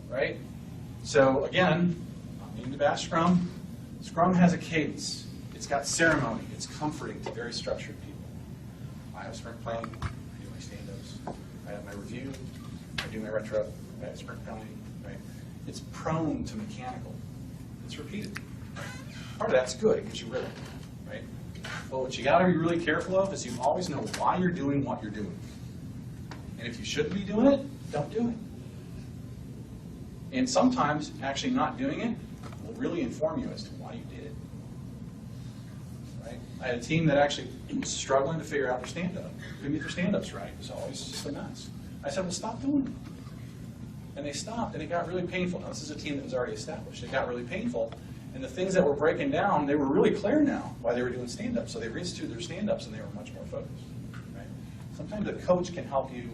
right? So again, I'm in the bash Scrum. Scrum has a cadence. It's got ceremony. It's comforting to very structured people. I have sprint planning. I do my stand-ups. I have my review. I do my retro. I have sprint penalty. Right? It's prone to mechanical. It's repeated. Part of that's good. It gives you rhythm. Right? But what you got to be really careful of is you always know why you're doing what you're doing. And if you shouldn't be doing it, don't do it. And sometimes actually not doing it will really inform you as to why you did it. Right? I had a team that actually was struggling to figure out their stand-up. Couldn't get their stand-ups right. It was always just a mess. I said, well, stop doing it. And they stopped, and it got really painful. Now, this is a team that was already established. It got really painful. And the things that were breaking down, they were really clear now why they were doing stand-ups. So they reinstituted their stand-ups, and they were much more focused. Right? Sometimes a coach can help you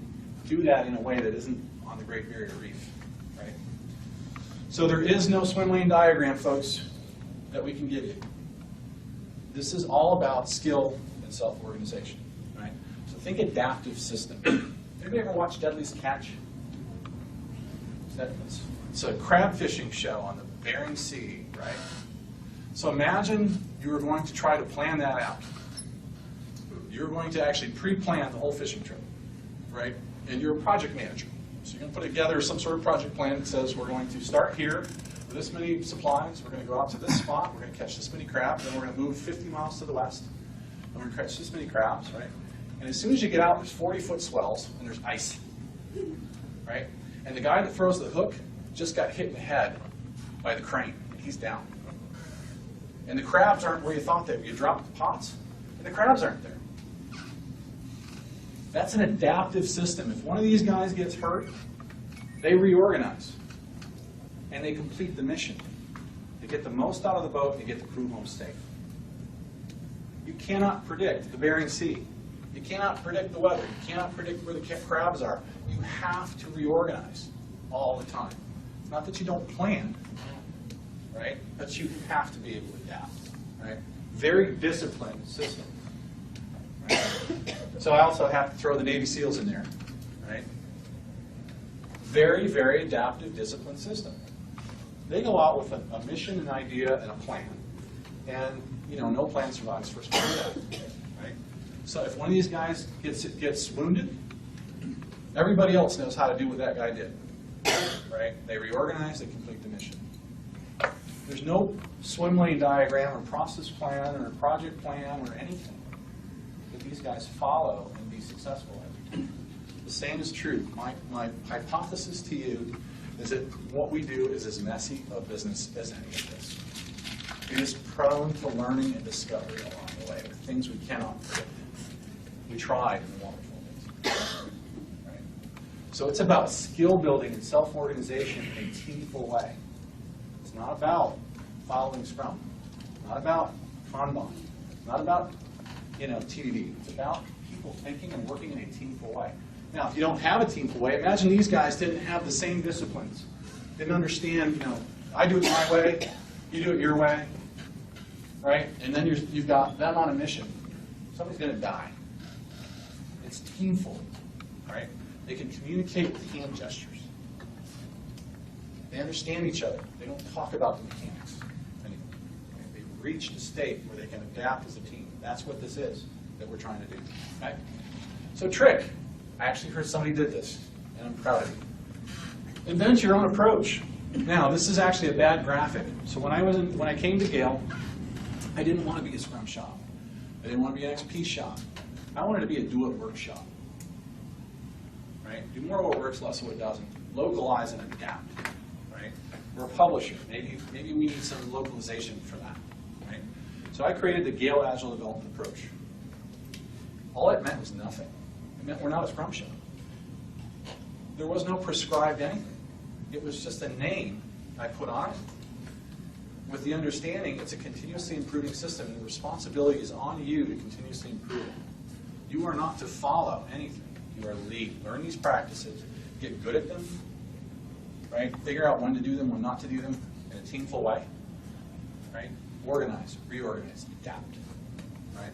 do that in a way that isn't on the Great Barrier Reef. Right? So there is no swim lane diagram, folks, that we can give you. This is all about skill and self-organization. Right? So think adaptive system. Anybody ever watch Deadliest Catch? It's a crab fishing show on the Bering Sea, right? So imagine you were going to try to plan that out. You're going to actually pre-plan the whole fishing trip, right? And you're a project manager. So you're going to put together some sort of project plan that says we're going to start here with this many supplies, we're going to go out to this spot, we're going to catch this many crabs, then we're going to move 50 miles to the west, and we're going to catch this many crabs, right? And as soon as you get out, there's 40-foot swells, and there's ice, right? And the guy that throws the hook just got hit in the head by the crane, and he's down. And the crabs aren't where you thought they were. You drop the pots, and the crabs aren't there. That's an adaptive system. If one of these guys gets hurt, they reorganize, and they complete the mission. They get the most out of the boat, and they get the crew home safe. You cannot predict the Bering Sea. You cannot predict the weather. You cannot predict where the crabs are. You have to reorganize all the time. It's not that you don't plan, right? But you have to be able to adapt, right? Very disciplined system. Right? So I also have to throw the Navy SEALs in there, right? Very, very adaptive, disciplined system. They go out with a mission, an idea, and a plan. And, no plan survives first contact, right? So if one of these guys gets wounded, everybody else knows how to do what that guy did, right? They reorganize, they complete the mission. There's no swim lane diagram or process plan or project plan or anything that these guys follow and be successful at. The same is true. My hypothesis to you is that what we do is as messy a business as any of this. It is prone to learning and discovery along the away with things we cannot predict. We tried in the waterfall days. Right? So it's about skill building and self-organization in a teamful way. It's not about following Scrum. It's not about Kanban. It's not about, TDD. It's about people thinking and working in a teamful way. Now, if you don't have a teamful way, imagine these guys didn't have the same disciplines. Didn't understand, I do it my way, you do it your way, right? And then you've got them on a mission. Somebody's going to die. It's teamful, right? They can communicate with hand gestures. They understand each other. They don't talk about the mechanics anymore. They've reached a state where they can adapt as a team. That's what this is that we're trying to do. Okay? So trick. I actually heard somebody did this, and I'm proud of you. Invent your own approach. Now, this is actually a bad graphic. So when I came to Gale, I didn't want to be a Scrum shop. I didn't want to be an XP shop. I wanted to be a do-it-work shop. Right? Do more of what works, less of what doesn't. Localize and adapt. Right? We're a publisher. Maybe we need some localization for that. Right? So I created the Gale Agile Development Approach. All it meant was nothing. It meant we're not a Scrum shop. There was no prescribed anything. It was just a name I put on it with the understanding it's a continuously improving system, and the responsibility is on you to continuously improve it. You are not to follow anything. You are to lead. Learn these practices. Get good at them. Right? Figure out when to do them, when not to do them in a teamful way. Right? Organize, reorganize, adapt. Right?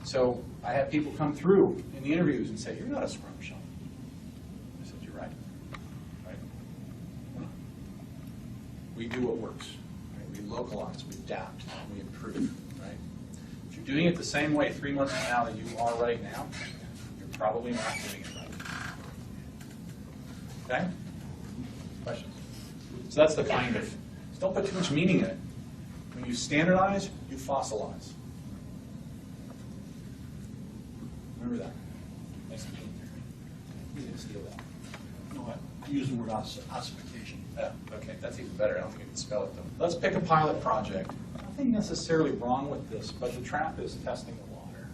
So I had people come through in the interviews and say, "You're not a Scrum shop." I said, "You're right." Right? We do what works. Right? We localize, we adapt, we improve. Right? If you're doing it the same way 3 months from now that you are right now, you're probably not doing it right. Okay? Questions? So that's the kind of. Just don't put too much meaning in it. When you standardize, you fossilize. Remember that. Nice to meet you. You didn't steal that. No, I use the word ossification. Yeah, okay, that's even better. I don't think you can spell it though. Let's pick a pilot project. Nothing necessarily wrong with this, but the trap is testing the water.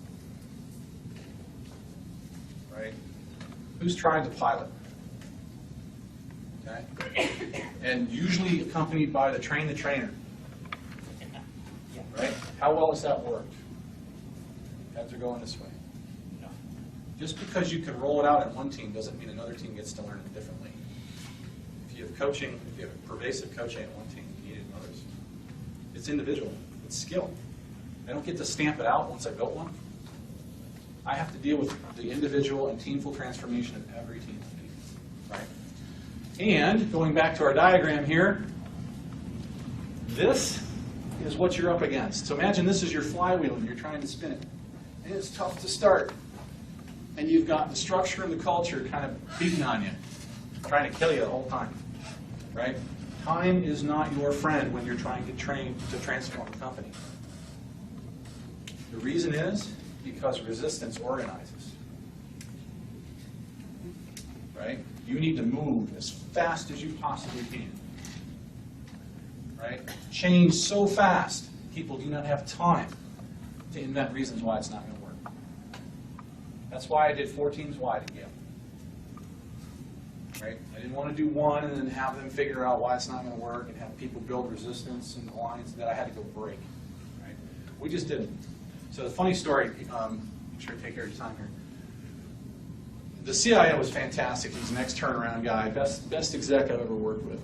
Right? Who's trying to pilot? Okay? And usually accompanied by the train the trainer. Right? How well has that worked? Heads are going this way. Just because you can roll it out in one team doesn't mean another team gets to learn it differently. If you have coaching, if you have pervasive coaching in one team, you need it in others. It's individual. It's skill. I don't get to stamp it out once I built one. I have to deal with the individual and teamful transformation of every team. Right? And going back to our diagram here, this is what you're up against. So imagine this is your flywheel and you're trying to spin it. And it's tough to start. And you've got the structure and the culture kind of beating on you, trying to kill you the whole time, right? Time is not your friend when you're trying to train to transform a company. The reason is because resistance organizes, right? You need to move as fast as you possibly can, right? Change so fast, people do not have time to invent reasons why it's not going to work. That's why I did 4 teams wide at Gale. Right? I didn't want to do one and then have them figure out why it's not going to work and have people build resistance and alliance that I had to go break. Right? We just didn't. So the funny story, make sure I take care of your time here. The CIO was fantastic. He's an ex-turnaround guy, best exec I've ever worked with.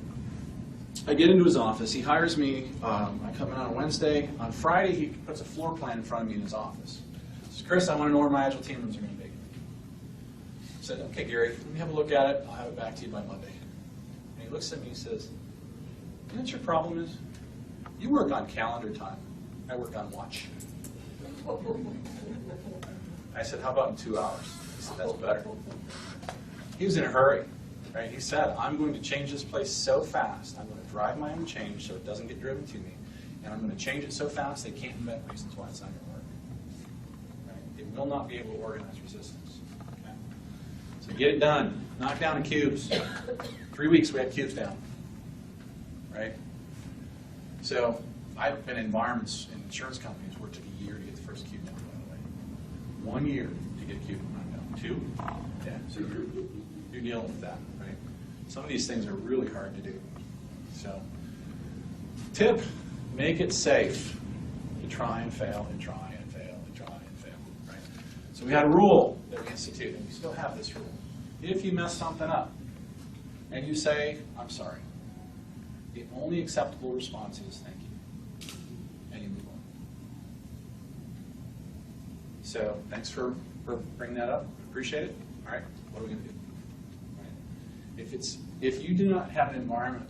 I get into his office. He hires me. I come in on a Wednesday. On Friday, he puts a floor plan in front of me in his office. He says, "Chris, I want to know where my Agile team rooms are going to be." I said, "Okay, Gary, let me have a look at it. I'll have it back to you by Monday." And he looks at me and says, "You know what your problem is? You work on calendar time. I work on watch." I said, "How about in 2 hours?" He said, "That's better." He was in a hurry. Right? He said, "I'm going to change this place so fast. I'm going to drive my own change so it doesn't get driven to me. And I'm going to change it so fast they can't invent reasons why it's not going to work." Right? It will not be able to organize resistance. Okay? So get it done. Knock down the cubes. 3 weeks we had cubes down. Right? So I've been in environments in insurance companies where it took a year to get the first cube down, by the way. 1 year to get a cube knocked down. 2? Yeah, so you're dealing with that, right? Some of these things are really hard to do. So, tip, make it safe to try and fail and try and fail and try and fail, right? So we had a rule that we instituted, and we still have this rule. If you mess something up and you say, I'm sorry, the only acceptable response is thank you, and you move on. So thanks for bringing that up. Appreciate it. All right, what are we going to do? All right. If you do not have an environment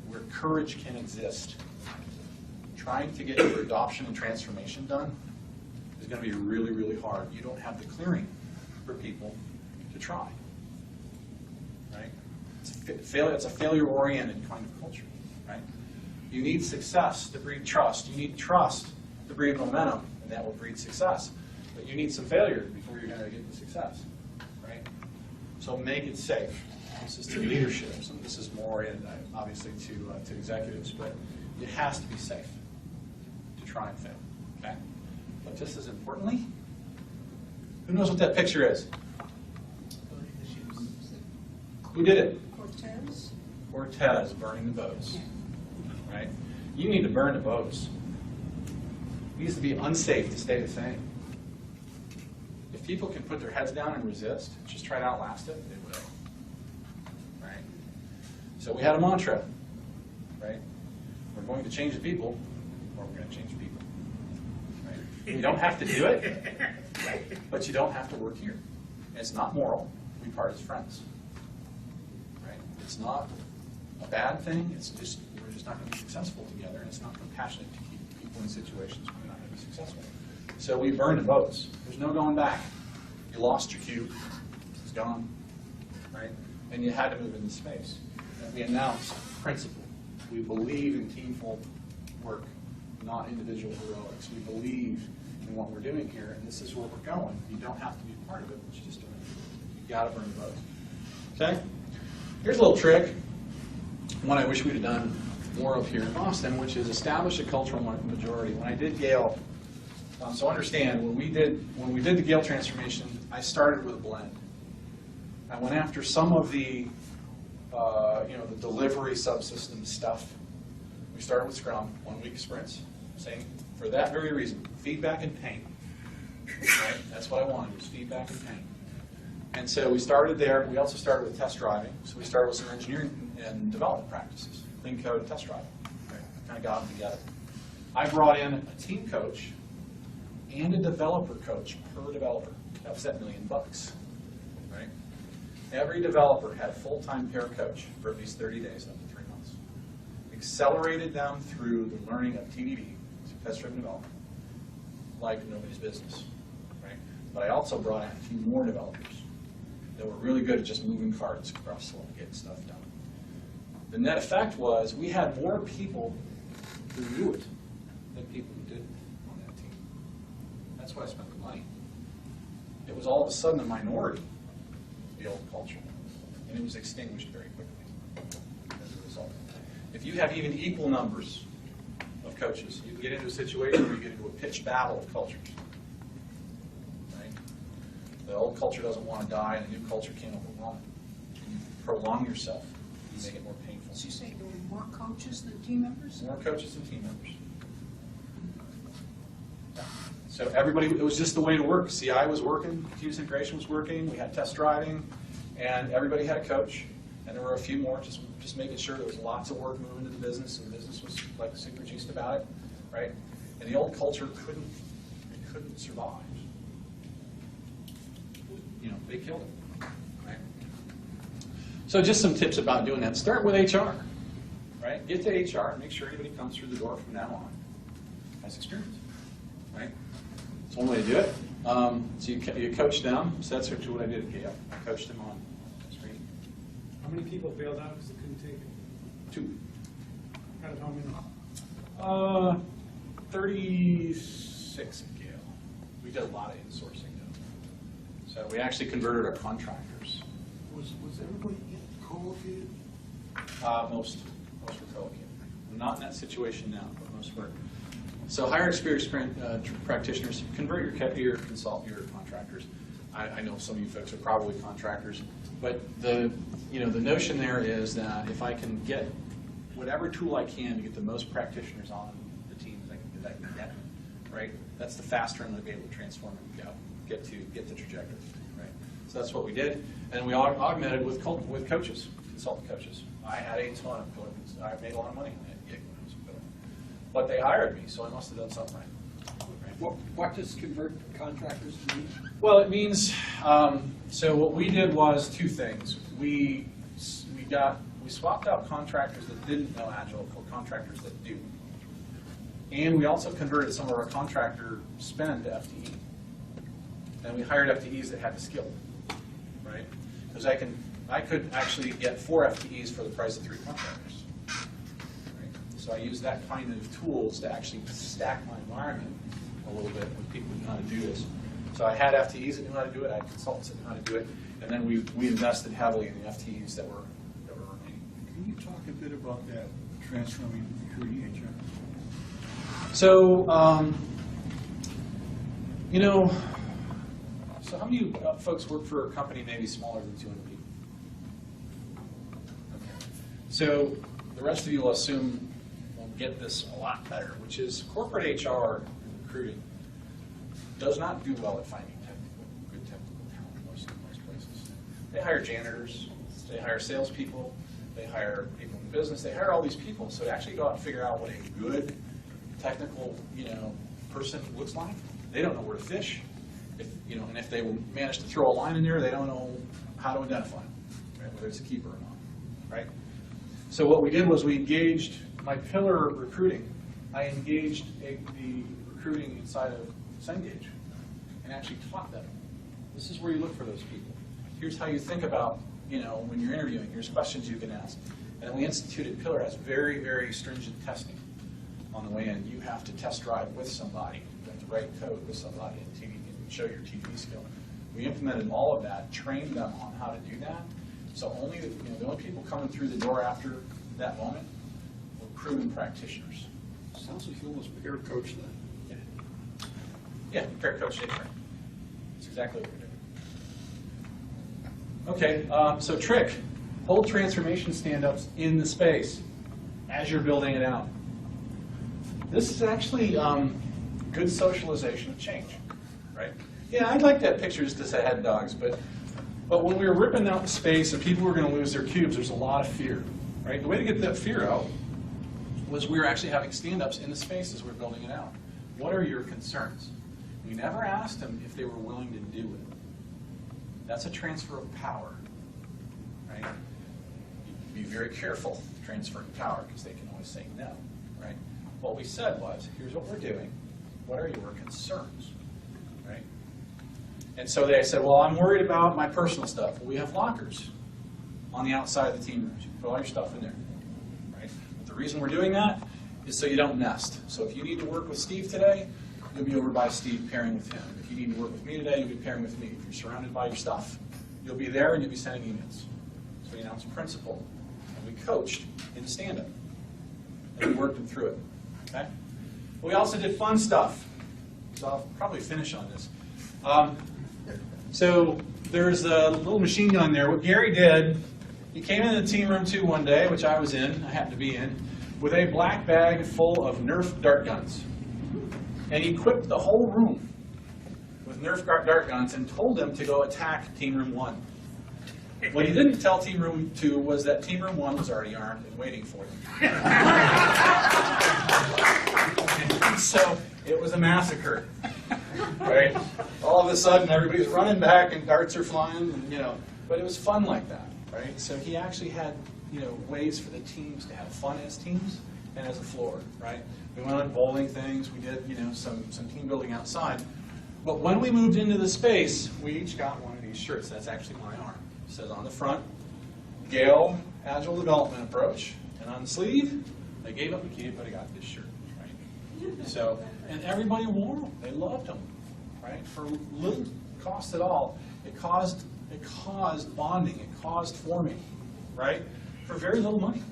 where courage can exist, trying to get your adoption and transformation done is going to be really, really hard. You don't have the clearing for people to try. Right? It's a failure-oriented kind of culture. Right? You need success to breed trust. You need trust to breed momentum, and that will breed success. But you need some failure before you're going to get the success. Right? So make it safe. This is to leadership. Some of this is more in, obviously, to executives, but it has to be safe to try and fail. Okay? But just as importantly, who knows what that picture is? Who did it? Cortez. Cortez burning the boats. Right? You need to burn the boats. It needs to be unsafe to stay the same. If people can put their heads down and resist, just try to outlast it, they will. Right? So we had a mantra. Right? We're going to change the people, or we're going to change people. Right? You don't have to do it, but you don't have to work here. And it's not moral. We part as friends. Right? It's not a bad thing. It's just we're just not going to be successful together, and it's not compassionate to keep people in situations where we're not going to be successful. So we burned the boats. There's no going back. You lost your cube. It's gone. Right? And you had to move into space. And we announced principle. We believe in teamful work, not individual heroics. We believe in what we're doing here, and this is where we're going. You don't have to be part of it, but you just don't. You got to burn the boats. Okay? Here's a little trick, one I wish we'd have done more of here in Boston, which is establish a cultural majority. When I did Gale, so understand, when we did the Gale transformation, I started with a blend. I went after some of the the delivery subsystem stuff. We started with Scrum, 1 week sprints. Same for that very reason, feedback and pain. Right? That's what I wanted, was feedback and pain. And so we started there. We also started with test driving. So we started with some engineering and development practices, clean code and test driving. Okay? Kind of got them together. I brought in a team coach and a developer coach per developer. That was that $1 million. Right? Every developer had a full-time pair coach for at least 30 days, up to 3 months. Accelerated them through the learning of TDD, test-driven development, like nobody's business. Right? But I also brought in a few more developers that were really good at just moving cards across the line, getting stuff done. The net effect was we had more people who knew it than people who didn't on that team. That's why I spent the money. It was all of a sudden a minority, the old culture, and it was extinguished very quickly as a result. If you have even equal numbers of coaches, you can get into a situation where you get into a pitched battle of cultures. Right? The old culture doesn't want to die, and the new culture can't overwhelm it. And you prolong yourself. You make it more painful. So you say there were more coaches than team members? More coaches than team members. Yeah. So everybody, it was just the way to work. CI was working, continuous integration was working, we had test driving, and everybody had a coach. And there were a few more, just making sure there was lots of work moving to the business, and the business was like super juiced about it, right? And the old culture couldn't survive. You know, they killed it, right? So just some tips about doing that. Start with HR, right? Get to HR and make sure anybody comes through the door from now on has experience, right? That's one way to do it. So you coach them. So that's what I did at Gale. I coached them on screen. How many people bailed out because they couldn't take it? 2. Out of how many? 36 at Gale. We did a lot of insourcing though. So we actually converted our contractors. Was everybody co-located? Most were co-located. We're not in that situation now, but most were. So hire experienced practitioners, convert your contractors. I know some of you folks are probably contractors, but the notion there is that if I can get whatever tool I can to get the most practitioners on the team that I can get, right? That's the faster I'm going to be able to transform and get the trajectory, right? So that's what we did, and we augmented with coaches, consultant coaches. I had a ton of coaches. I made a lot of money on that gig when I was a coach. But they hired me, so I must have done something right. What does convert contractors mean? Well, it means, so what we did was two things. We swapped out contractors that didn't know Agile for contractors that do. And we also converted some of our contractor spend to FTE. And we hired FTEs that had the skill, right? Because I could actually get 4 FTEs for the price of 3 contractors. Right? So I used that kind of tools to actually stack my environment a little bit with people who know how to do this. So I had FTEs that knew how to do it, I had consultants that knew how to do it, and then we invested heavily in the FTEs that were remaining. Can you talk a bit about that, transforming recruiting HR? So, so how many folks work for a company maybe smaller than 200 people? Okay. So the rest of you will assume will get this a lot better, which is corporate HR and recruiting does not do well at finding good technical talent most places. They hire janitors, they hire salespeople, they hire people in business, they hire all these people. So to actually go out and figure out what a good technical, person looks like, they don't know where to fish. And if they manage to throw a line in there, they don't know how to identify them, right? Whether it's a keeper or not, right? So what we did was we engaged my pillar recruiting. I engaged the recruiting inside of Cengage and actually taught them. This is where you look for those people. Here's how you think about, when you're interviewing. Here's questions you can ask. And we instituted Pillar has very, very stringent testing on the way in. You have to test drive with somebody. You have to write code with somebody and show your TV skill. We implemented all of that, trained them on how to do that. So only the only people coming through the door after that moment were proven practitioners. Sounds like you almost peer coach then. Yeah, peer coach did. That's exactly what we're doing. Okay, so trick, hold transformation stand-ups in the space as you're building it out. This is actually good socialization of change, right? Yeah, I'd like to have pictures to say head dogs, but when we were ripping out the space and people were going to lose their cubes, there's a lot of fear, right? The way to get that fear out was we were actually having stand-ups in the space as we're building it out. What are your concerns? We never asked them if they were willing to do it. That's a transfer of power, right? Be very careful transferring power because they can always say no, right? What we said was, here's what we're doing. What are your concerns, right? And so they said, well, I'm worried about my personal stuff. Well, we have lockers on the outside of the team rooms. You can put all your stuff in there, right? But the reason we're doing that is so you don't nest. So if you need to work with Steve today, you'll be over by Steve pairing with him. If you need to work with me today, you'll be pairing with me. If you're surrounded by your stuff, you'll be there and you'll be sending emails. So we announced principle, and we coached in the stand-up, and we worked them through it, okay? We also did fun stuff, so I'll probably finish on this. So there's a little machine gun there. What Gary did, he came into the team room 2 one day, which I was in, I happened to be in, with a black bag full of Nerf dart guns. And he equipped the whole room with Nerf dart guns and told them to go attack Team Room 1. What he didn't tell Team Room 2 was that Team Room 1 was already armed and waiting for them. And so it was a massacre, right? All of a sudden, everybody's running back and darts are flying, and, but it was fun like that, right? So he actually had, ways for the teams to have fun as teams and as a floor, right? We went on bowling things, we did, some team building outside. But when we moved into the space, we each got one of these shirts. That's actually my arm. It says on the front, Gale Agile Development Approach. And on the sleeve, they gave up the key, but I got this shirt, right? So, and everybody wore them. They loved them, right? For little cost at all, it caused bonding, it caused forming, right? For very little money.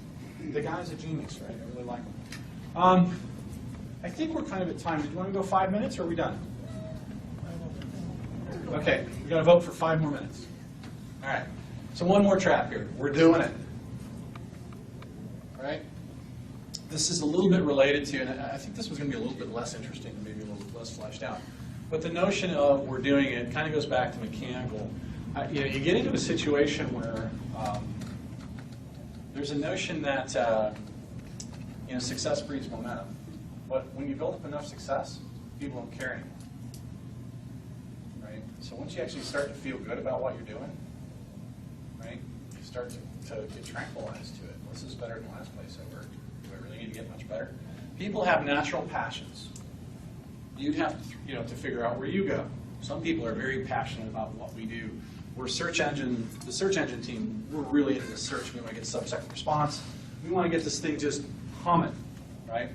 The guy's a genius, right? I really like him. I think we're kind of at time. Do you want to go 5 minutes, or are we done? Okay, we got to vote for 5 more minutes. All right. So one more trap here. We're doing it. All right. This is a little bit related to, and I think this was going to be a little bit less interesting, and maybe a little bit less fleshed out. But the notion of we're doing it kind of goes back to mechanical. You get into a situation where there's a notion that success breeds momentum. But when you build up enough success, people don't care anymore. Right? So once you actually start to feel good about what you're doing, right, you start to get tranquilized to it. This is better than the last place I worked. Do I really need to get much better? People have natural passions. You'd have to figure out where you go. Some people are very passionate about what we do. We're the search engine team, we're really into the search. We want to get sub-second response. We want to get this thing just humming, right?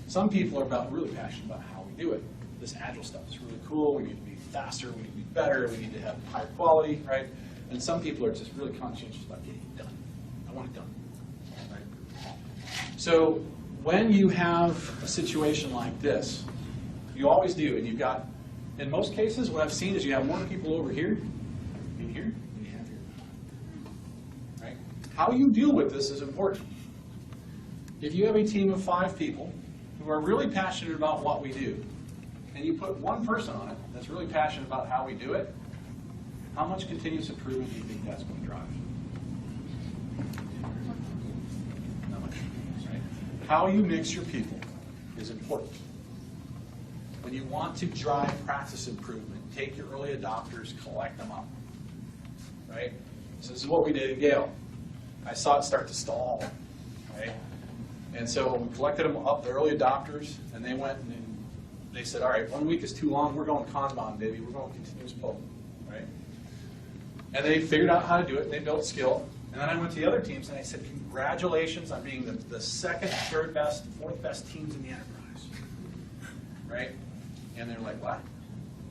Some people are really passionate about how we do it. This agile stuff is really cool. We need to be faster. We need to be better. We need to have higher quality, right? And some people are just really conscientious about getting it done. I want it done, right? So when you have a situation like this, you always do, and you've got, in most cases, what I've seen is you have more people over here, in here, than you have here. Right? How you deal with this is important. If you have a team of 5 people who are really passionate about what we do, and you put one person on it that's really passionate about how we do it, how much continuous improvement do you think that's going to drive? Not much, right? How you mix your people is important. When you want to drive practice improvement, take your early adopters, collect them up, right? So this is what we did at Gale. I saw it start to stall, right? And so we collected them up, the early adopters, and they went and they said, all right, 1 week is too long, we're going Kanban, baby, we're going continuous pull, right? And they figured out how to do it, they built skill, and then I went to the other teams and I said, congratulations on being the second, third best, fourth best teams in the enterprise, right? And they're like, what?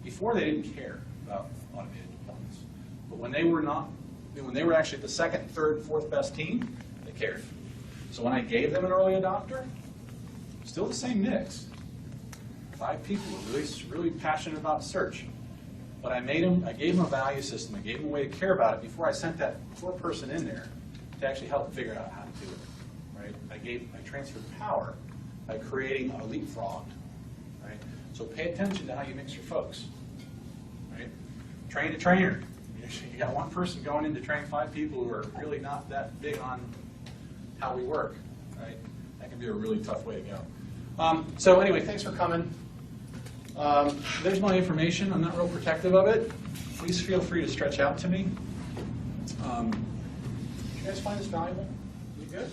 Before they didn't care about automated deployments. But when they were actually the second, third, fourth best team, they cared. So when I gave them an early adopter, still the same mix. 5 people were really passionate about search. But I gave them a value system, I gave them a way to care about it before I sent that 4th person in there to actually help figure out how to do it. Right? I transferred power by creating a leapfrog. Right? So pay attention to how you mix your folks. Right? Train a trainer. You got one person going in to train 5 people who are really not that big on how we work. Right? That can be a really tough way to go. So anyway, thanks for coming. There's my information. I'm not real protective of it. Please feel free to stretch out to me. Did you guys find this valuable? You good?